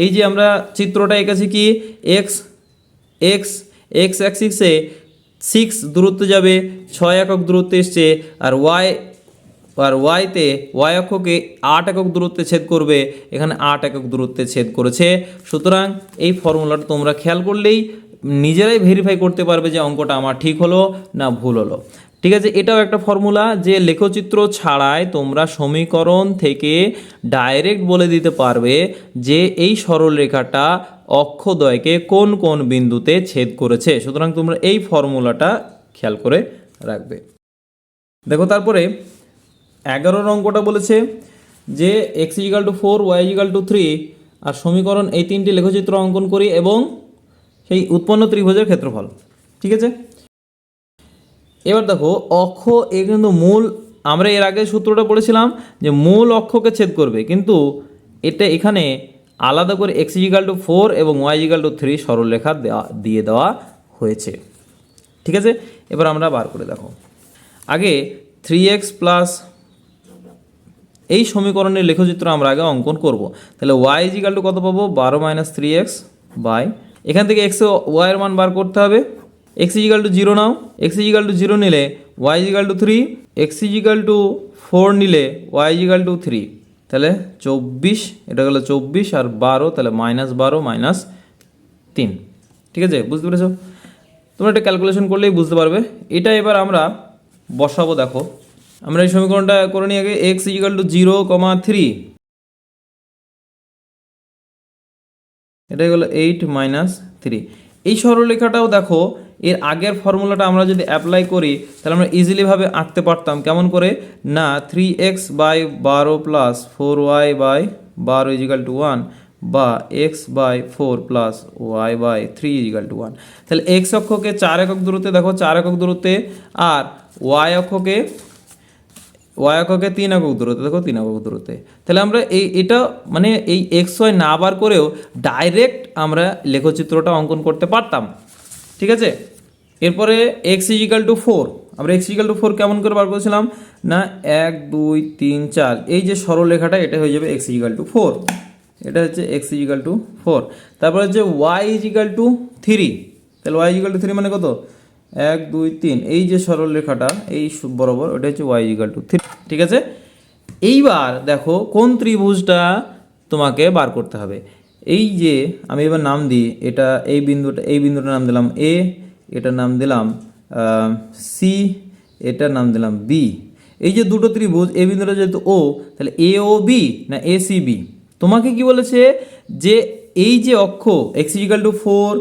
এই যে আমরা চিত্রটা এঁকেছি কি এক্স অ্যাক্সিসে 6 দূরত্ব যাবে, 6 একক দূরত্বে এসছে, আর ওয়াইতে ওয়াই অক্ষকে 8 একক দূরত্বে ছেদ করবে, এখানে 8 একক দূরত্বে ছেদ করেছে। সুতরাং এই ফর্মুলাটা তোমরা খেয়াল করলেই নিজেরাই ভেরিফাই করতে পারবে যে অঙ্কটা আমার ঠিক হলো না ভুল হলো। ঠিক আছে, এটাও একটা ফর্মুলা যে লেখচিত্র ছাড়াই তোমরা সমীকরণ থেকে ডাইরেক্ট বলে দিতে পারবে যে এই সরলরেখাটা অক্ষদ্বয়কে কোন কোন বিন্দুতে ছেদ করেছে। সুতরাং তোমরা এই ফর্মুলাটা খেয়াল করে রাখবে। দেখো তারপরে 11-এর অঙ্কটা বলেছে যে x is equal to 4 y is equal to 3 আর সমীকরণ এই তিনটি লেখচিত্র অঙ্কন করি এবং সেই উৎপন্ন ত্রিভুজের ক্ষেত্রফল। ঠিক আছে, এবার দেখো অক্ষ এ কিন্তু মূল, আমরা এর আগে সূত্রটা পড়েছিলাম যে মূল অক্ষকে ছেদ করবে, কিন্তু এটা এখানে আলাদা করে এক্স ইজিক্যাল টু 4 এবং ওয়াই ইজিক্যাল টু 3 সরলরেখা দিয়ে দেওয়া হয়েছে। ঠিক আছে, এবার আমরা বার করে দেখো। আগে 3x প্লাস এই সমীকরণের লেখচিত্র আমরা আগে অঙ্কন করব। তাহলে ওয়াই ইজিক্যাল টু কত পাবো, 12 মাইনাস 3x বাই, এখান থেকে এক্স ওয়াইয়ের মান বার করতে হবে। এক্স ইজিক্যাল টু 0 নাও, এক্স ইজিক্যাল টু 0 নিলে y is equal to 3, x is equal to 4 নিলে ওয়াই ইজিক্যাল টু 3, তাহলে 24, এটা গেলো 24 আর 12, তাহলে -12 মাইনাস 3। ঠিক আছে, বুঝতে পেরেছো? তোমরা এটা ক্যালকুলেশন করলেই বুঝতে পারবে। এটা এবার আমরা বসাবো। দেখো আমরা এই সমীকরণটা করে নিই আগে। এক্স ইজিক্যাল টু 0, 3, এটাই হলো 8 মাইনাস 3। এই সরলরেখাটাও দেখো এর আগের ফর্মুলাটা আমরা যদি অ্যাপ্লাই করি তাহলে আমরা ইজিলিভাবে আঁকতে পারতাম। কেমন করে না, 3x by 12 plus 4y by 12 equal to 1, বা x by 4 plus y by 3 equal to 1। তাহলে এক্স অক্ষকে 4 একক দূরত্বে, দেখো 4 একক দূরত্বে, আর ওয়াই অক্ষকে 3 একক দূরত্বে, দেখো 3 একক দূরত্বে। তাহলে আমরা এটা মানে এই এক্স ওয়াই না বার করেও ডাইরেক্ট আমরা লেখচিত্রটা অঙ্কন করতে পারতাম। ঠিক আছে, এরপরে এক্স ইজিক্যাল টু 4, আমরা এক্স ইজিক্যাল টু 4 কেমন করে বার করেছিলাম না, 1 2 3 4 এই যে সরলরেখাটা এটা হয়ে যাবে এক্স ইজিক্যাল টু 4। এটা হচ্ছে এক্স ইজিক্যাল টু 4, তারপর হচ্ছে ওয়াই ইজিক্যাল টু 3, তাহলে ওয়াই ইজিক্যাল টু 3 মানে কত, 1 2 3, এই যে সরল রেখাটা এই বরাবর ওটা হচ্ছে ওয়াই ইজিক্যাল টু 3, ঠিক আছে। এইবার দেখো কোন ত্রিভুজটা তোমাকে বার করতে হবে। এই যে আমি এবার নাম দিই, এটা এই বিন্দুটার নাম দিলাম এ, এটার নাম দিলাম সি, এটার নাম দিলাম বি। এই যে দুটো ত্রিভুজ, এই বিন্দুটা যেহেতু ও, তাহলে এ ও বি না এ সি বি। তোমাকে কি বলেছে যে এই যে অক্ষ এক্স ইজিক্যাল টু 4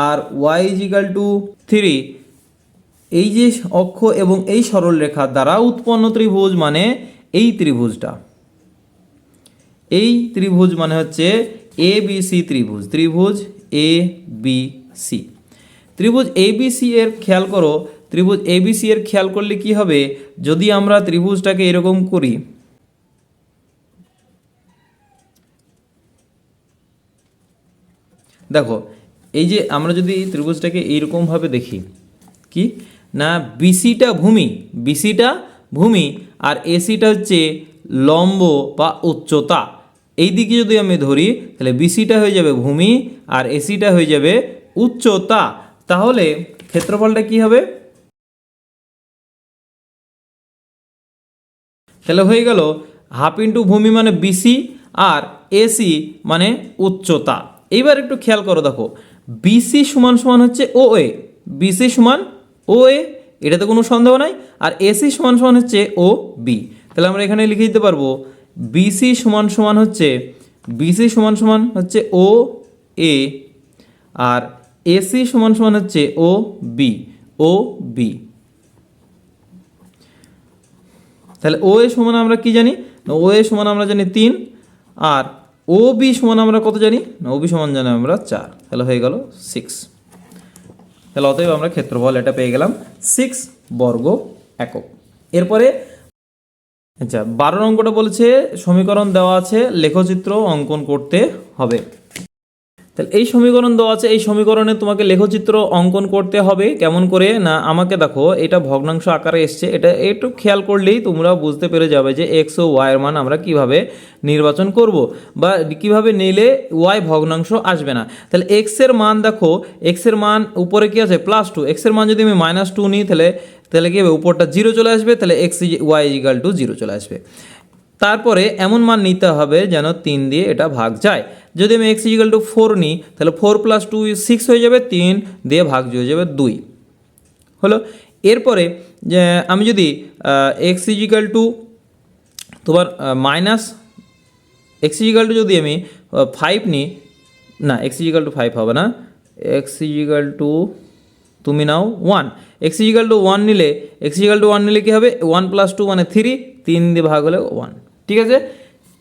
আর ওয়াই ইজিক্যাল টু 3, এই যে অক্ষ এবং এই সরল রেখা দ্বারা উৎপন্ন ত্রিভুজ মানে এই ত্রিভুজটা, এই ত্রিভুজ মানে হচ্ছে এ বি সি ত্রিভুজ, ত্রিভুজ এ বি সি। ত্রিভুজ এ বি সি এর খেয়াল করো, ত্রিভুজ এ বি সি এর খেয়াল করলে কি হবে, যদি আমরা ত্রিভুজটাকে এরকম করি, দেখো এই যে আমরা যদি ত্রিভুজটাকে এইরকমভাবে দেখি, কি না বিসিটা ভূমি, বিসিটা ভূমি আর এসিটা হচ্ছে লম্ব বা উচ্চতা। এই দিকে যদি আমি ধরি তাহলে বিসিটা হয়ে যাবে ভূমি আর এসিটা হয়ে যাবে উচ্চতা। তাহলে ক্ষেত্রফলটা কি হবে, তাহলে হয়ে গেল হাফ ইন্টু ভূমি মানে বিসি আর এসি মানে উচ্চতা। এইবার একটু খেয়াল করো, দেখো বিসি সমান সমান হচ্ছে ও এ, বিসি সমান ও এ, এটাতে কোনো সন্দেহ নাই। আর এসি সমান সমান হচ্ছে ও বি, তাহলে আমরা এখানে লিখে দিতে পারবো বিসি সমান সমান হচ্ছে, বিসি সমান সমান হচ্ছে ও এ আর এসি সমান সমান হচ্ছে ও বি, ও বি। তাহলে ও এ সমান আমরা কি জানি, ও এ সমান আমরা জানি 3 আর ও বি সমান আমরা কত জানি, ও বি সমান জানি আমরা 4, তাহলে হয়ে গেল 6। তাহলে অতএব আমরা ক্ষেত্রফল এটা পেয়ে গেলাম 6 বর্গ একক। এরপরে আচ্ছা 12 অঙ্কটা বলেছে সমীকরণ দেওয়া আছে, লেখচিত্র অঙ্কন করতে হবে। তাহলে এই সমীকরণ দেওয়া আছে, এই সমীকরণে তোমাকে লেখচিত্র অঙ্কন করতে হবে। কেমন করে না, আমাকে দেখো এটা ভগ্নাংশ আকারে এসছে, এটা একটু খেয়াল করলেই তোমরা বুঝতে পেরে যাবে যে এক্স ও ওয়াইয়ের মান আমরা কিভাবে নির্বাচন করব বা কিভাবে নিলে ওয়াই ভগ্নাংশ আসবে না। তাহলে এক্সের মান দেখো, এক্সের মান উপরে কি আছে +2, এক্সের মান যদি আমি -2 নিই তাহলে কি হবে, উপরটা 0 চলে আসবে, তাহলে এক্স ওয়াই ইজিক্যাল টু 0 চলে আসবে। তারপরে এমন মান নিতে হবে যেন 3 দিয়ে এটা ভাগ যায়। যদি আমি এক্স ইজিক্যাল টু 4 নিই তাহলে 4 + 2 6 হয়ে যাবে, 3 দিয়ে ভাগ হয়ে যাবে 2 হলো। এরপরে যে আমি যদি এক্স ইজিক্যাল টু তোমার মাইনাস এক্স ইজিক্যাল টু যদি আমি 5 নিই, না এক্স ইজিক্যাল টু 5 হবে না, এক্স ইজিক্যাল টু তুমি নাও 1, এক্স ইজিক্যাল টু 1 নিলে, এক্স ইজিক্যাল টু 1 নিলে কী হবে, 1 + 2 মানে 3, 3 দিয়ে ভাগ হলে 1, ঠিক আছে।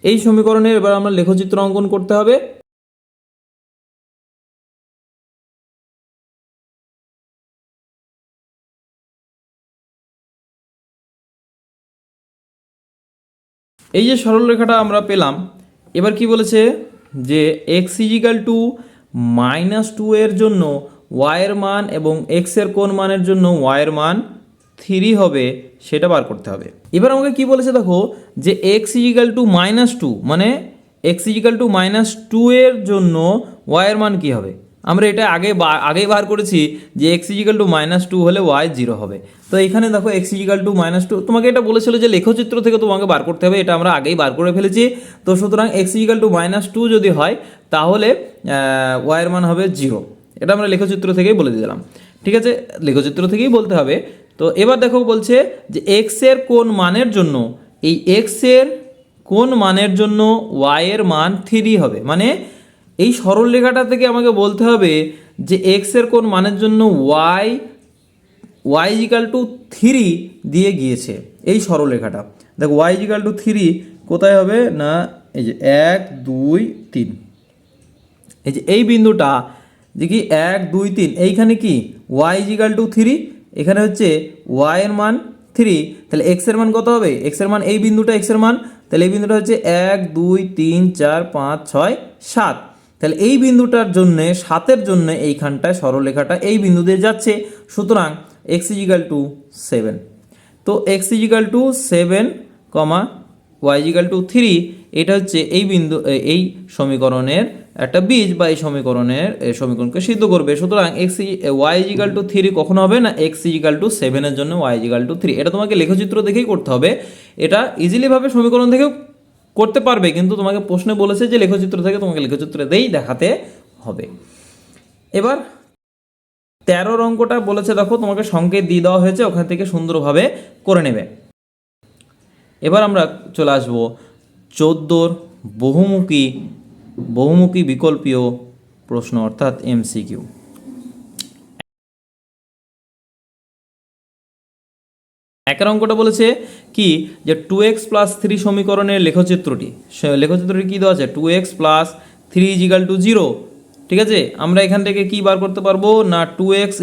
এই সমীকরণের এবার আমরা লেখচিত্র অঙ্কন করতে হবে। এই যে সরল রেখাটা আমরা পেলাম, এবার কি বলেছে যে এক্স ইজিক্যাল টু -2 এর জন্য ওয়াইয়ের মান এবং এক্স এর কোন মানের জন্য ওয়াইয়ের মান 3 হবে সেটা বার করতে হবে। এবার আমাকে কি বলেছে দেখো, যে এক্স ইজিক্যাল টু -2 মানে এক্স ইজিক্যাল টু -2 এর জন্য ওয়াইয়ের মান কি হবে। আমরা এটা আগেই বার করেছি যে এক্স ইজিক্যাল টু -2 হলে ওয়াই 0 হবে। তো এখানে দেখো এক্স ইজিক্যাল টু -2, তোমাকে এটা বলেছিল যে লেখচিত্র থেকে তোমাকে বার করতে হবে, এটা আমরা আগেই বার করে ফেলেছি। তো সুতরাং এক্স ইজিক্যাল টু -2 যদি হয় তাহলে ওয়াইয়ের মান হবে 0, এটা আমরা লেখচিত্র থেকেই বলে দিলাম, ঠিক আছে, লেখচিত্র থেকেই বলতে হবে। তো এবার দেখো বলছে যে এক্স এর কোন মানের জন্য, এই এক্স এর কোন মানের জন্য ওয়াইয়ের মান 3 হবে, মানে এই সরল রেখাটা থেকে আমাকে বলতে হবে যে এক্স এর কোন মানের জন্য ওয়াই ইজিক্যাল টু 3 দিয়ে গিয়েছে। এই সরল রেখাটা দেখো ওয়াই ইজিক্যাল টু 3 কোথায় হবে না, এই যে 1 2 3, এই যে এই বিন্দুটা যে কি 1 2 3, এইখানে কি ওয়াই ইজিক্যাল টু 3, এখানে হচ্ছে ওয়াই এর মান 3, তাহলে এক্স এর মান কত হবে, এক্স এর মান এই বিন্দুটা এক্স এর মান, তাহলে এই বিন্দুটা হচ্ছে 1 2 3 4 5 6 7, তাহলে এই বিন্দুটার জন্য 7-এর জন্য এইখানটায় সরলরেখাটা এই বিন্দু দিয়ে যাচ্ছে, সুতরাং এক্স ইজিক্যাল টু 7। তো এক্স ইজিক্যাল টু 7, y=3 এটা হচ্ছে এই বিন্দু এই সমীকরণের একটা বীজ বা এই সমীকরণকে সিদ্ধ করবে। সুতরাং y=3 কখন হবে না x=7 এর জন্য y=3। এটা তোমাকে লেখচিত্র দেখেই করতে হবে। এটা ইজিলি ভাবে সমীকরণ থেকেও করতে পারবে, কিন্তু তোমাকে প্রশ্নে বলেছে যে লেখচিত্র থেকে, তোমাকে লেখচিত্র দিয়েই দেখাতে হবে। এবার 13 অঙ্কটা বলেছে, দেখো তোমাকে সংকেত দিয়ে দেওয়া হয়েছে, ওখান থেকে সুন্দরভাবে করে নেবে। এবার আমরা চলে আসব 14 বহুমুখী বিকল্পীয় প্রশ্ন অর্থাৎ এমসিকিউ। একের অঙ্কটা বলেছে কি যে 2x + 3 সমীকরণের লেখচিত্রটি কি দেওয়া আছে 2x + 3 = 0। ঠিক আছে, আমরা এখান থেকে কি বার করতে পারবো না 2x =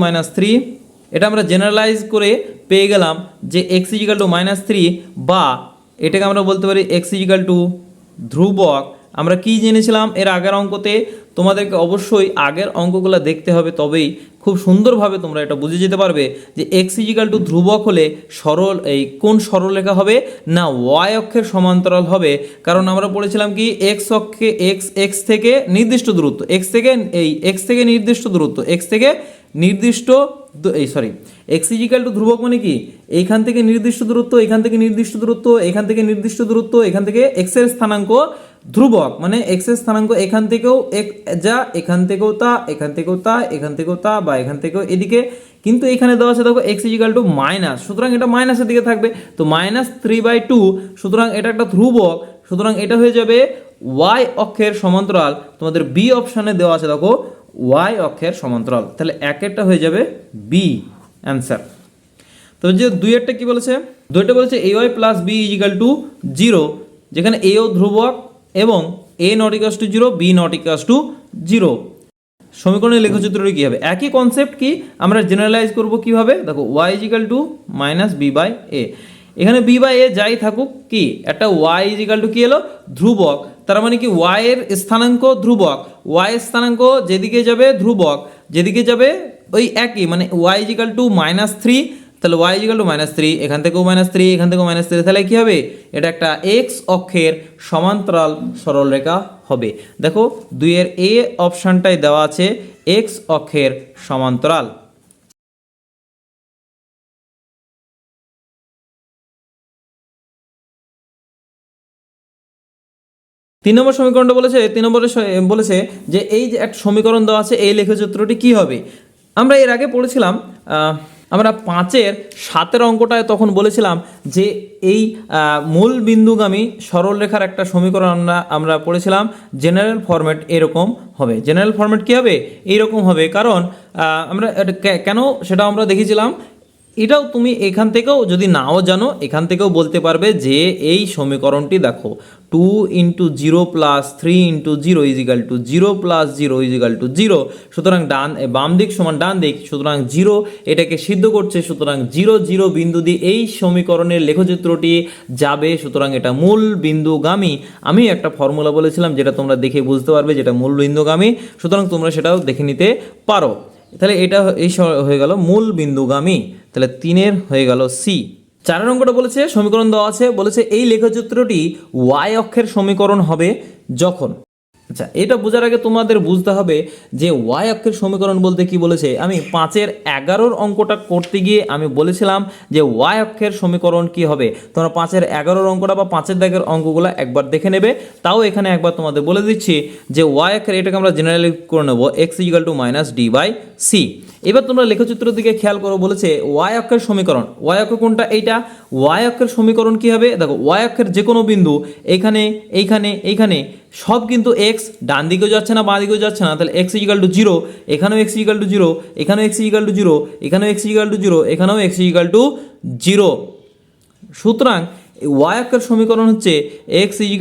-3। এটা আমরা জেনারেলাইজ করে পেয়ে গেলাম যে x = -3, বা এটাকে আমরা বলতে পারি x ধ্রুবক। আমরা কি জেনেছিলাম এর আগের অঙ্কতে? তোমাদেরকে অবশ্যই আগের অঙ্কগুলো দেখতে হবে, তবেই খুব সুন্দরভাবে তোমরা এটা বুঝে যেতে পারবে যে x ধ্রুবক হলে কোন সরলরেখা হবে না y অক্ষের সমান্তরাল হবে। কারণ আমরা পড়েছিলাম কি x অক্ষে x থেকে নির্দিষ্ট দূরত্ব, x থেকে নির্দিষ্ট দূরত্ব, x ধ্রুবক মানে কি এইখান থেকে নির্দিষ্ট দূরত্ব, এখান থেকে নির্দিষ্ট দূরত্ব, এখান থেকে নির্দিষ্ট দূরত্ব, এখান থেকে x এর স্থানাঙ্ক ধ্রুবক, মানে x এর স্থানাঙ্ক এখান থেকেও যা, এখান থেকেও তা, এখান থেকেও তা, এখান থেকেও তা, বা এখান থেকেও এদিকে। কিন্তু এখানে দেওয়া আছে দেখো x মাইনাস, সুতরাং এটা মাইনাসের দিকে থাকবে, তো -3/2। সুতরাং এটা একটা ধ্রুবক, সুতরাং এটা হয়ে যাবে y অক্ষের সমান্তরাল। তোমাদের বি অপশানে দেওয়া আছে দেখো y অক্ষের সমান্তরাল, তাহলে একেরটা হয়ে যাবে বি অ্যান্সার। তো যে দুইয়েরটা কি বলেছে? দুইটা বলেছে ay + b = 0, যেখানে a ও ধ্রুবক এবং a ≠ 0, b ≠ 0। সমীকরণের লেখচিত্রটি কী হবে? একই কনসেপ্ট কি আমরা জেনারেলাইজ করব কিভাবে? দেখো y - b/a। এখানে b/a যাই থাকুক, কি একটা y কি এলো ধ্রুবক, তার মানে কি y এর স্থানাঙ্ক ধ্রুবক, y এর স্থানাঙ্ক যেদিকে যাবে ধ্রুবক, যেদিকে যাবে ওই একই, মানে y -3, তাহলে y -3, এখান থেকেও -3, এখান থেকেও -3, তাহলে কি হবে? এটা একটা x অক্ষের সমান্তরাল সরলরেখা হবে। দেখো 2 এর এ অপশানটাই দেওয়া আছে x অক্ষের সমান্তরাল। তিন নম্বর সমীকরণটা বলেছে, 3 নম্বরে বলেছে যে এই যে একটা সমীকরণ দেওয়া আছে, এই লেখচিত্রটি কি হবে? আমরা এর আগে পড়েছিলাম, আমরা 5-এর 7-এর অঙ্কটায় তখন বলেছিলাম যে এই মূল বিন্দুগামী সরলরেখার একটা সমীকরণ আমরা পড়েছিলাম, জেনারেল ফরম্যাট এরকম হবে। জেনারেল ফরম্যাট কী হবে? এইরকম হবে, কারণ আমরা কেন সেটা আমরা দেখেছিলাম। এটাও তুমি এখান থেকেও যদি নাও জানো, এখান থেকেও বলতে পারবে যে এই সমীকরণটি দেখো 2 × 0 + 3 × 0 = 0 + 0 = 0। সুতরাং বাম দিক সমান ডান দিক, সুতরাং 0 এটাকে সিদ্ধ করছে, সুতরাং 0 0 বিন্দু দিয়ে এই সমীকরণের লেখচিত্রটি যাবে। সুতরাং এটা মূল বিন্দুগামী। আমি একটা ফর্মুলা বলেছিলাম যেটা তোমরা দেখে বুঝতে পারবে যেটা মূল বিন্দুগামী, সুতরাং তোমরা সেটাও দেখে নিতে পারো। তাহলে এটা এই হয়ে গেল মূল বিন্দুগামী, তাহলে 3-এর হয়ে গেল সি। 4-এর অঙ্কটা বলেছে সমীকরণ দেওয়া আছে, বলেছে এই লেখচিত্রটি y অক্ষের সমীকরণ হবে যখন। আচ্ছা, এটা বোঝার আগে তোমাদের বুঝতে হবে যে y অক্ষের সমীকরণ বলতে কি বলেছে। আমি 5-এর 11-র অঙ্কটা করতে গিয়ে আমি বলেছিলাম যে y অক্ষের সমীকরণ কি হবে। তোমরা 5-এর 11-র অঙ্কটা বা 5-এর দাগের অঙ্কগুলো একবার দেখে নেবে। তাও এখানে একবার তোমাদের বলে দিচ্ছি যে y অক্ষের এটাকে আমরা জেনারেলি করে নেব x = -d/c। এবার তোমরা লেখচিত্রের দিকে খেয়াল করো, বলেছে y অক্ষের সমীকরণ। y অক্ষ কোনটা? এইটা। y অক্ষের সমীকরণ কি হবে? দেখো y অক্ষের যে কোনো বিন্দু এইখানে, এইখানে, এইখানে সব কিন্তু x, ডান দিকেও যাচ্ছে না, বাঁ দিকেও যাচ্ছে না, তাহলে x = 0, এখানেও x = 0, এখানেও x = 0, এখানেও x = 0, এখানেও x = 0। সুতরাং y অক্ষের সমীকরণ হচ্ছে x =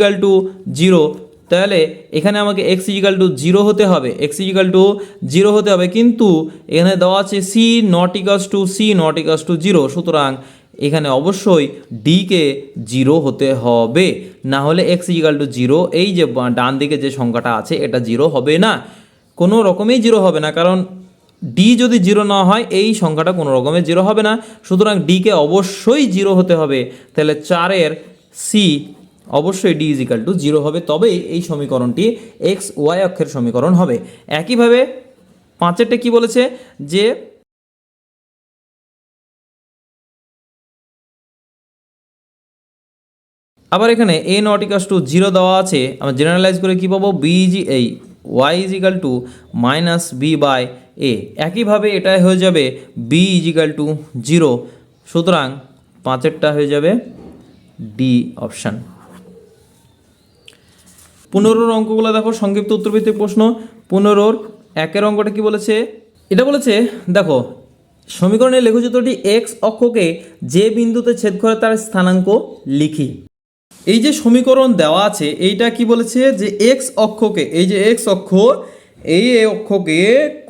0। তাহলে এখানে আমাকে x = 0 হতে হবে, x = 0 হতে হবে, কিন্তু এখানে দেওয়া আছে c ≠ 0। সুতরাং এখানে অবশ্যই d কে 0 হতে হবে, না হলে x = 0, এই যে ডান দিকে যে সংখ্যাটা আছে এটা 0 হবে না, কোনো রকমেই 0 হবে না, কারণ d যদি 0 না হয় এই সংখ্যাটা কোনো রকমের 0 হবে না। সুতরাং d কে অবশ্যই 0 হতে হবে। তাহলে 4-এর সি অবশ্যই ডি ইজ ইকাল টু 0 হবে, তবেই এই সমীকরণটি এক্স ওয়াই অক্ষের সমীকরণ হবে। একইভাবে 5এরটা কি বলেছে যে আবার এখানে এ নট ইকাস টু 0 দেওয়া আছে, আমরা জেনারেলাইজ করে কি পাবো, Y is equal to minus B by A. একইভাবে এটাই হয়ে যাবে বি ইজ ইকাল টু 0, সুতরাং 5এরটা হয়ে যাবে ডি অপশান। 15 অঙ্কগুলো দেখো, সংক্ষিপ্ত উত্তরভিত্তিক প্রশ্ন। 15 1 অঙ্কটা কি বলেছে, এটা বলেছে দেখো সমীকরণের লেখচিত্রটি এক্স অক্ষকে যে বিন্দুতে ছেদ করে তার স্থানাঙ্ক লিখি। এই যে সমীকরণ দেওয়া আছে এইটা কি বলেছে যে এক্স অক্ষকে, এই যে এক্স অক্ষ, এই অক্ষকে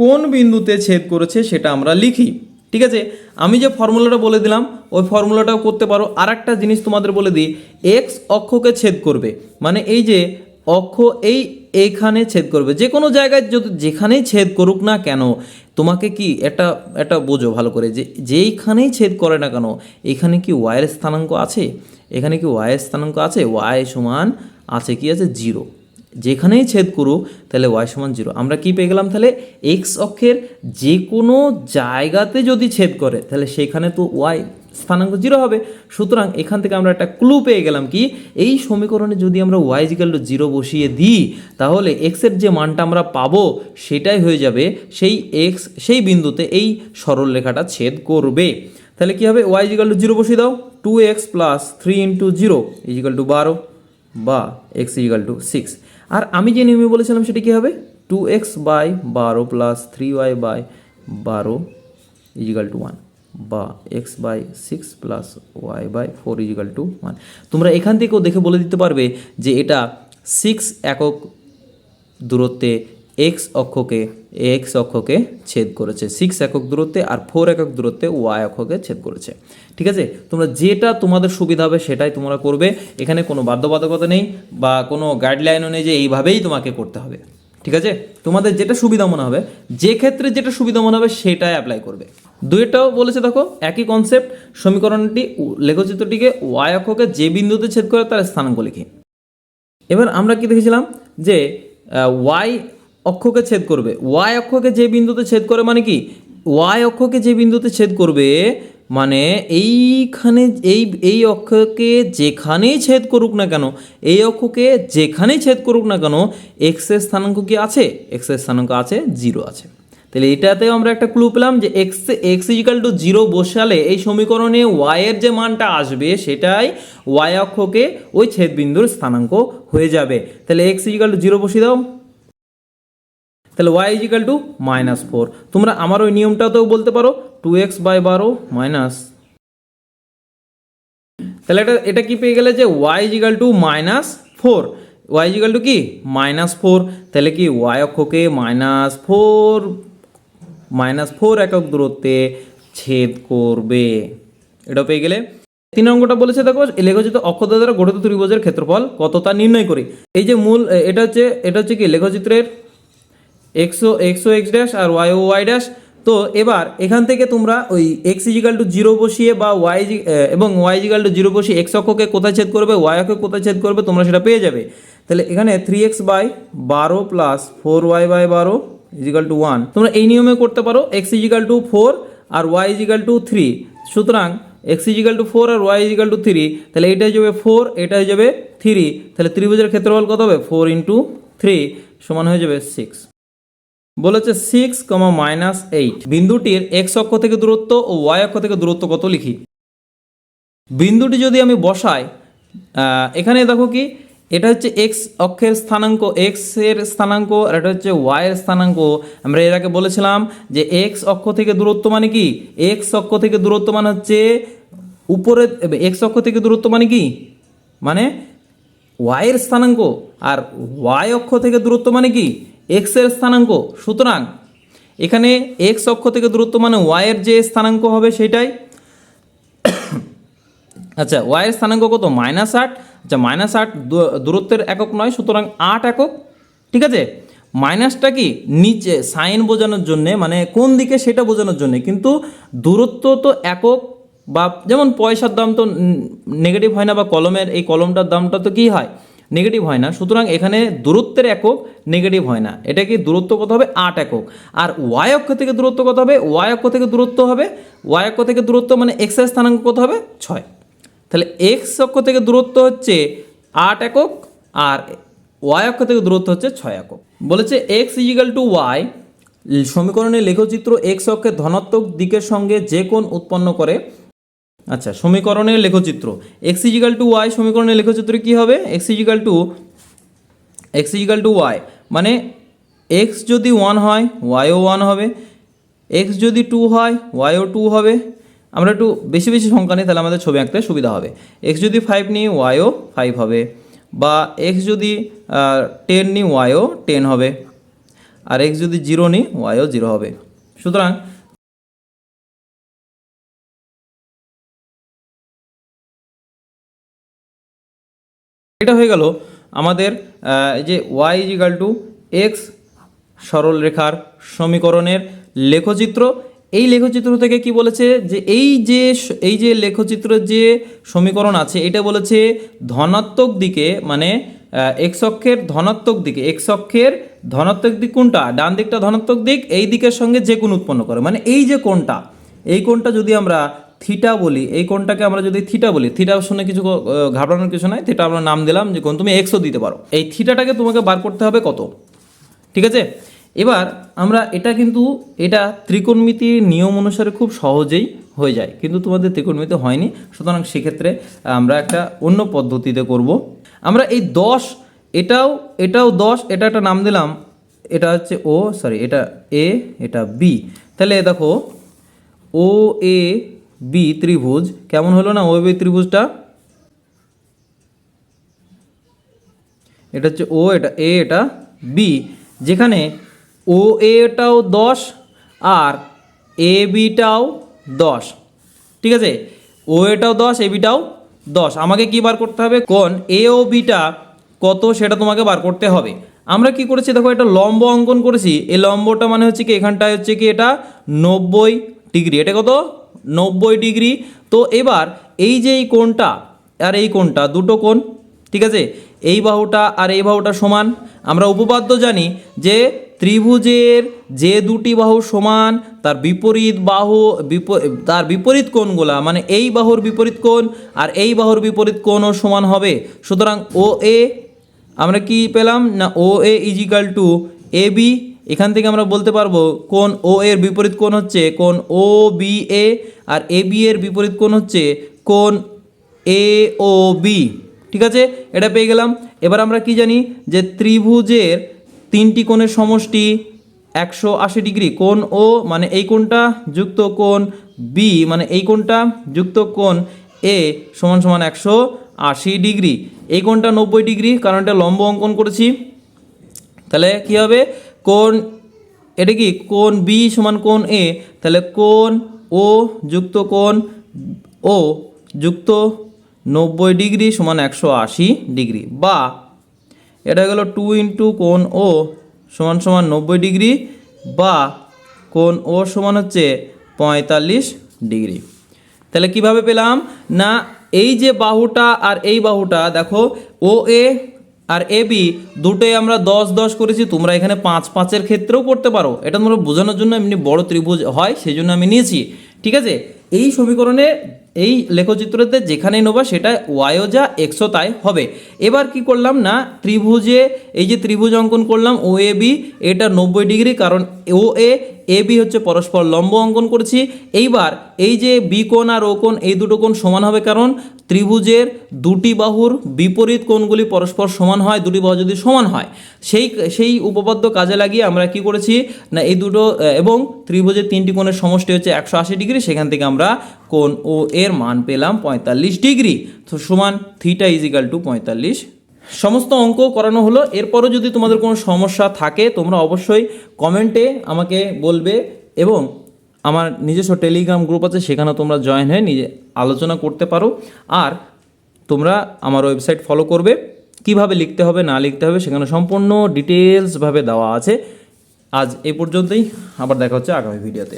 কোন বিন্দুতে ছেদ করেছে সেটা আমরা লিখি। ঠিক আছে, আমি যে ফর্মুলাটা বলে দিলাম ওই ফর্মুলাটাও করতে পারো। আর একটা জিনিস তোমাদের বলে দিই, এক্স অক্ষকে ছেদ করবে মানে এই যে অক্ষ এইখানে ছেদ করবে, যে কোনো জায়গায় যদি যেখানেই ছেদ করুক না কেন, তোমাকে কি এটা বোঝো ভালো করে যে যেইখানেই ছেদ করে না কেন এখানে কি ওয়াইয়ের স্থানাঙ্ক আছে, এখানে কি ওয়াইয়ের স্থানাঙ্ক আছে, ওয়াই সমান আছে কি আছে 0, যেখানেই ছেদ করুক তাহলে ওয়াই সমান 0। আমরা কি পেয়ে গেলাম তাহলে, এক্স অক্ষের যে কোনো জায়গাতে যদি ছেদ করে তাহলে সেখানে তো ওয়াই স্থানাঙ্ক 0 হবে। সুতরাং এখান থেকে আমরা একটা ক্লু পেয়ে গেলাম কি, এই সমীকরণে যদি আমরা ওয়াই ইকুয়াল টু 0 বসিয়ে দিই তাহলে এক্সের যে মানটা আমরা পাবো সেটাই হয়ে যাবে সেই এক্স সেই বিন্দুতে এই সরল রেখাটা ছেদ করবে। তাহলে কি হবে, ওয়াই ইকুয়াল টু 0 বসিয়ে দাও, 2x plus 3 into 0 equal to 12 বা এক্স ইকুয়াল টু 6। আর আমি যে নিয়মে বলেছিলাম সেটা কি হবে, 2x by 12 plus 3y by 12 equal to 1 বা x by 6 plus y by 4 equal to 1। তোমরা এখান থেকেও দেখে বলে দিতে পারবে যে এটা 6 একক দূরত্বে এক্স অক্ষকে ছেদ করেছে, 6 একক দূরত্বে, আর 4 একক দূরত্বে ওয়াই অক্ষকে ছেদ করেছে। ঠিক আছে, তোমরা যেটা তোমাদের সুবিধা হবে সেটাই তোমরা করবে, এখানে কোনো বাধ্যবাধকতা নেই বা কোনো গাইডলাইনও নেই যে এইভাবেই তোমাকে করতে হবে। ঠিক আছে, তোমাদের যেটা সুবিধা মনে হবে, যে ক্ষেত্রে যেটা সুবিধা মনে হবে সেটাই অ্যাপ্লাই করবে। দুইটাও বলেছে দেখো একই কনসেপ্ট, সমীকরণটি লেখচিত্রটিকে ওয়াই অক্ষকে যে বিন্দুতে ছেদ করে তার স্থানাঙ্ক লিখি। এবার আমরা কি দেখেছিলাম যে ওয়াই অক্ষকে ছেদ করবে, ওয়াই অক্ষকে যে বিন্দুতে ছেদ করে মানে কি, ওয়াই অক্ষকে যে বিন্দুতে ছেদ করবে মানে এইখানে এই অক্ষকে যেখানেই ছেদ করুক না কেন, এই অক্ষকে যেখানেই ছেদ করুক না কেন এক্সের স্থানাঙ্ক কি আছে, এক্সের স্থানাঙ্ক আছে 0 আছে। তাহলে এটাতেও আমরা একটা ক্লু পেলাম যে এক্স ইকুয়াল টু 0 বসালে এই সমীকরণে ওয়াইয়ের যে মানটা আসবে সেটাই ওয়াই অক্ষকে ওই ছেদবিন্দুর স্থানাঙ্ক হয়ে যাবে। তাহলে এক্স ইকুয়াল টু 0 বসিয়ে দাও, তাহলে ওয়াই ইকুয়াল টু -4। তোমরা আমার ওই নিয়মটাতেও বলতে পারো 2x বাই 12 মাইনাস, তাহলে এটা কি পেয়ে গেলে যে y equal to -4, y equal to কি -4, তাহলে কি ওয়াই অক্ষকে -4 একক দূরত্বে ছেদ করবে, এটা পেয়ে গেলে। 3 অঙ্কটা বলেছে দেখো লেখচিত্র অক্ষদ্বয় দ্বারা গঠিত ত্রিভুজের ক্ষেত্রফল কত তা নির্ণয় করি। এই যে মূল এটা হচ্ছে কি লেখচিত্রের এক্স ড্যাশ আর ওয়াই ড্যাশ। তো এবার এখান থেকে তোমরা ওই এক্স ইজিক্যাল টু 0 বসিয়ে বা ওয়াই এবং ওয়াই ইজিক্যাল টু 0 বসিয়ে এক্স অক্ষকে কোথায় ছেদ করবে, ওয়াই অক্ষকে কোথায় ছেদ করবে তোমরা সেটা পেয়ে যাবে। তাহলে এখানে 3x by 12 plus 4y by 12 equal to 1 তোমরা এই নিয়মে করতে পারো, এক্স ইজিক্যাল টু 4 আর ওয়াই ইজিক্যাল টু 3। সুতরাং এক্স ইজিক্যাল টু 4 আর ওয়াই ইজিক্যাল টু 3, তাহলে এটা হয়ে যাবে 4, এটা হয়ে যাবে 3, তাহলে ত্রিভুজের ক্ষেত্রফল কত হবে 4 ইন্টু 3 সমান হয়ে যাবে 6। বলেছে 6, -8 বিন্দুটির এক্স অক্ষ থেকে দূরত্ব ও ওয়াই অক্ষ থেকে দূরত্ব কত লিখি। বিন্দুটি যদি আমি বসাই এখানে দেখো কি এটা হচ্ছে এক্স অক্ষের স্থানাঙ্ক, এক্স এর স্থানাঙ্ক, আর এটা হচ্ছে ওয়াই এর স্থানাঙ্ক। আমরা এর আগে বলেছিলাম যে এক্স অক্ষ থেকে দূরত্ব মানে কি, এক্স অক্ষ থেকে দূরত্ব মানে হচ্ছে উপরে, এক্স অক্ষ থেকে দূরত্ব মানে কি মানে ওয়াই এর স্থানাঙ্ক, আর ওয়াই অক্ষ থেকে দূরত্ব মানে কি এক্স এর স্থানাঙ্ক। সুতরাং এখানে এক্স অক্ষ থেকে দূরত্ব মানে ওয়াই এর যে স্থানাঙ্ক হবে সেটাই। আচ্ছা ওয়াই এর স্থানাঙ্ক কত -8, আচ্ছা -8 দূরত্বের একক নয়, সুতরাং 8 একক। ঠিক আছে, মাইনাসটা কি নিচে সাইন বোঝানোর জন্যে, মানে কোন দিকে সেটা বোঝানোর জন্যে, কিন্তু দূরত্ব তো একক বা যেমন পয়সার দাম তো নেগেটিভ হয় না, বা কলমের এই কলমটার দামটা তো কী হয়, নেগেটিভ হয় না। সুতরাং এখানে দূরত্বের একক নেগেটিভ হয় না। এটা কি দূরত্ব কত হবে, 8 একক। আর ওয়াই অক্ষ থেকে দূরত্ব কত হবে, ওয়াই অক্ষ থেকে দূরত্ব হবে, ওয়াই অক্ষ থেকে দূরত্ব মানে এক্স এর স্থানাঙ্ক কত হবে, 6। তাহলে এক্স অক্ষ থেকে দূরত্ব হচ্ছে 8 একক, আর ওয়াই অক্ষ থেকে দূরত্ব হচ্ছে 6 একক। বলেছে এক্স ইজিক্যাল টু ওয়াই, সমীকরণের লেখচিত্র এক্স অক্ষের ধনাত্মক দিকের সঙ্গে যে কোণ উৎপন্ন করে। আচ্ছা, সমীকরণের লেখচিত্র এক্স ইজিক্যাল টু ওয়াই, সমীকরণের লেখচিত্র কী হবে, এক্স ইজিক্যাল টু ওয়াই মানে এক্স যদি 1 হয় ওয়াইও 1 হবে, এক্স যদি 2 হয় ওয়াইও 2 হবে। আমরা একটু বেশি বেশি সংখ্যা নিই, তাহলে আমাদের ছবি আঁকতে সুবিধা হবে। এক্স যদি 5 নিই ওয়াইও 5 হবে, বা এক্স যদি 10 নিই ওয়াইও 10 হবে, আর এক্স যদি 0 নিই ওয়াইও 0 হবে। সুতরাং এটা হয়ে গেল আমাদের এই যে ওয়াই ইজিক্যাল টু এক্স সরল রেখার সমীকরণের লেখচিত্র। এই লেখচিত্র থেকে কি বলেছে, যে এই যে লেখচিত্রের যে সমীকরণ আছে এটা বলেছে ধনাত্মক দিকে, মানে এক্স অক্ষের ধনাত্মক দিকে, এক্স অক্ষের ধনাত্মক দিক কোনটা, ডান দিকটা ধনাত্মক দিক, এই দিকের সঙ্গে যে কোণ উৎপন্ন করে, মানে এই যে কোণটা, এই কোণটা যদি আমরা থিটা বলি, এই কোণটাকে আমরা যদি থিটা বলি, থিটা শুনে কিছু ঘাবড়ানোর কিছু নাই, থিটা আমরা নাম দিলাম যে কোণ, তুমি এক্সও দিতে পারো। এই থিটাটাকে তোমাকে বার করতে হবে কত, ঠিক আছে। এবার আমরা এটা কিন্তু এটা ত্রিকোণমিতির নিয়ম অনুসারে খুব সহজেই হয়ে যায়, কিন্তু তোমাদের ত্রিকোণমিতি হয়নি। সুতরাং সেক্ষেত্রে আমরা একটা অন্য পদ্ধতিতে করব। আমরা এই 10, এটাও 10, এটা একটা নাম দিলাম, এটা হচ্ছে ও সরি এটা এ, এটা বি। তাহলে দেখো ও এ বি ত্রিভুজ কেমন হলো না, ও বি ত্রিভুজটা, এটা হচ্ছে ও, এটা এ, এটা বি, যেখানে ও এটাও 10 আর এ বিটাও 10, ঠিক আছে। ও এটাও 10, এ বিটাও 10। আমাকে কি বার করতে হবে, কোণ এ ও বিটা কত সেটা তোমাকে বার করতে হবে। আমরা কি করেছি দেখো, এটা লম্ব অঙ্কন করেছি, এই লম্বটা মানে হচ্ছে কি, এখানটায় হচ্ছে কি এটা 90 ডিগ্রি, এটা কত 90 ডিগ্রি। তো এবার এই যে এই কোণটা আর এই কোণটা, দুটো কোণ, ঠিক আছে, এই বাহুটা আর এই বাহুটা সমান। আমরা উপপাদ্য জানি যে ত্রিভুজের যে দুটি বাহু সমান তার বিপরীত বাহু তার বিপরীত কোণগুলা, মানে এই বাহুর বিপরীত কোণ আর এই বাহুর বিপরীত কোণও সমান হবে। সুতরাং ও এ আমরা কি পেলাম না, ও এ ইজিক্যাল টু এ বি। এখান থেকে আমরা বলতে পারবো কোণ ও এর বিপরীত কোণ হচ্ছে কোণ ও B A, R A B এর বিপরীত কোণ হচ্ছে কোণ এ ও বি, ঠিক আছে। এটা পেয়ে গেলাম। এবার আমরা কি জানি যে ত্রিভুজের তিনটি কোণের সমষ্টি 180 ডিগ্রি, কোণ ও মানে এই কোণটা যুক্ত কোণ বি মানে এই কোণটা যুক্ত কোণ এ সমান সমান 180 ডিগ্রি। এই কোণটা 90 ডিগ্রি, কারণ এটা লম্ব অঙ্কন করেছি। তাহলে কি হবে, কোণ এটা কি কোণ বি সমান কোণ এ, তাহলে কোণ ও যুক্ত কোণ ও যুক্ত 90 ডিগ্রি সমান 180 ডিগ্রি, বা এটা গেল 2 ইন্টু কোণ ও সমান সমান 90 ডিগ্রি, বা কোণ ও সমান হচ্ছে 45 ডিগ্রি। তাহলে কিভাবে পেলাম না, এই যে বাহুটা আর এই বাহুটা দেখো, ও এ আর এ বি দুটোই আমরা 10 10 করেছি, তোমরা এখানে 5 5-এর ক্ষেত্রেও করতে পারো, এটা তোমরা বোঝানোর জন্য এমনি বড় ত্রিভুজ হয় সেই জন্য আমি নিয়েছি, ঠিক আছে। এই সমীকরণে এই লেখচিত্রতে যেখানেই নেবা সেটা ওয়াইও যা এক্সও তাই হবে। এবার কি করলাম না, ত্রিভুজে এই যে ত্রিভুজ অঙ্কন করলাম ও এ বি, এটা 90 ডিগ্রি, কারণ ও এ বি হচ্ছে পরস্পর লম্ব অঙ্কন করেছি। এইবার এই যে বি কোণ আর ও কোণ, এই দুটো কোণ সমান হবে, কারণ ত্রিভুজের দুটি বাহুর বিপরীত কোণগুলি পরস্পর সমান হয়, দুটি বাহু যদি সমান হয়। সেই উপপাদ্য কাজে লাগিয়ে আমরা কি করেছি না, এই দুটো এবং ত্রিভুজের তিনটি কোণের সমষ্টি হচ্ছে 180 ডিগ্রি, সেখান থেকে আমরা কোণ ও এর মান পেলাম 45 ডিগ্রি। তো সমান থিটা ইজিক্যাল টু 45। সমস্ত অঙ্ক করানো হলো। এরপরও যদি তোমাদের কোনো সমস্যা থাকে তোমরা অবশ্যই কমেন্টে আমাকে বলবে, এবং আমার নিজস্ব টেলিগ্রাম গ্রুপ আছে, সেখানে তোমরা জয়েন হয়ে নিজে আলোচনা করতে পারো। আর তোমরা আমার ওয়েবসাইট ফলো করবে, কিভাবে লিখতে হবে না লিখতে হবে সেখানে সম্পূর্ণ ডিটেলসভাবে দেওয়া আছে। আজ এই পর্যন্তই, আবার দেখা হচ্ছে আগামী ভিডিওতে।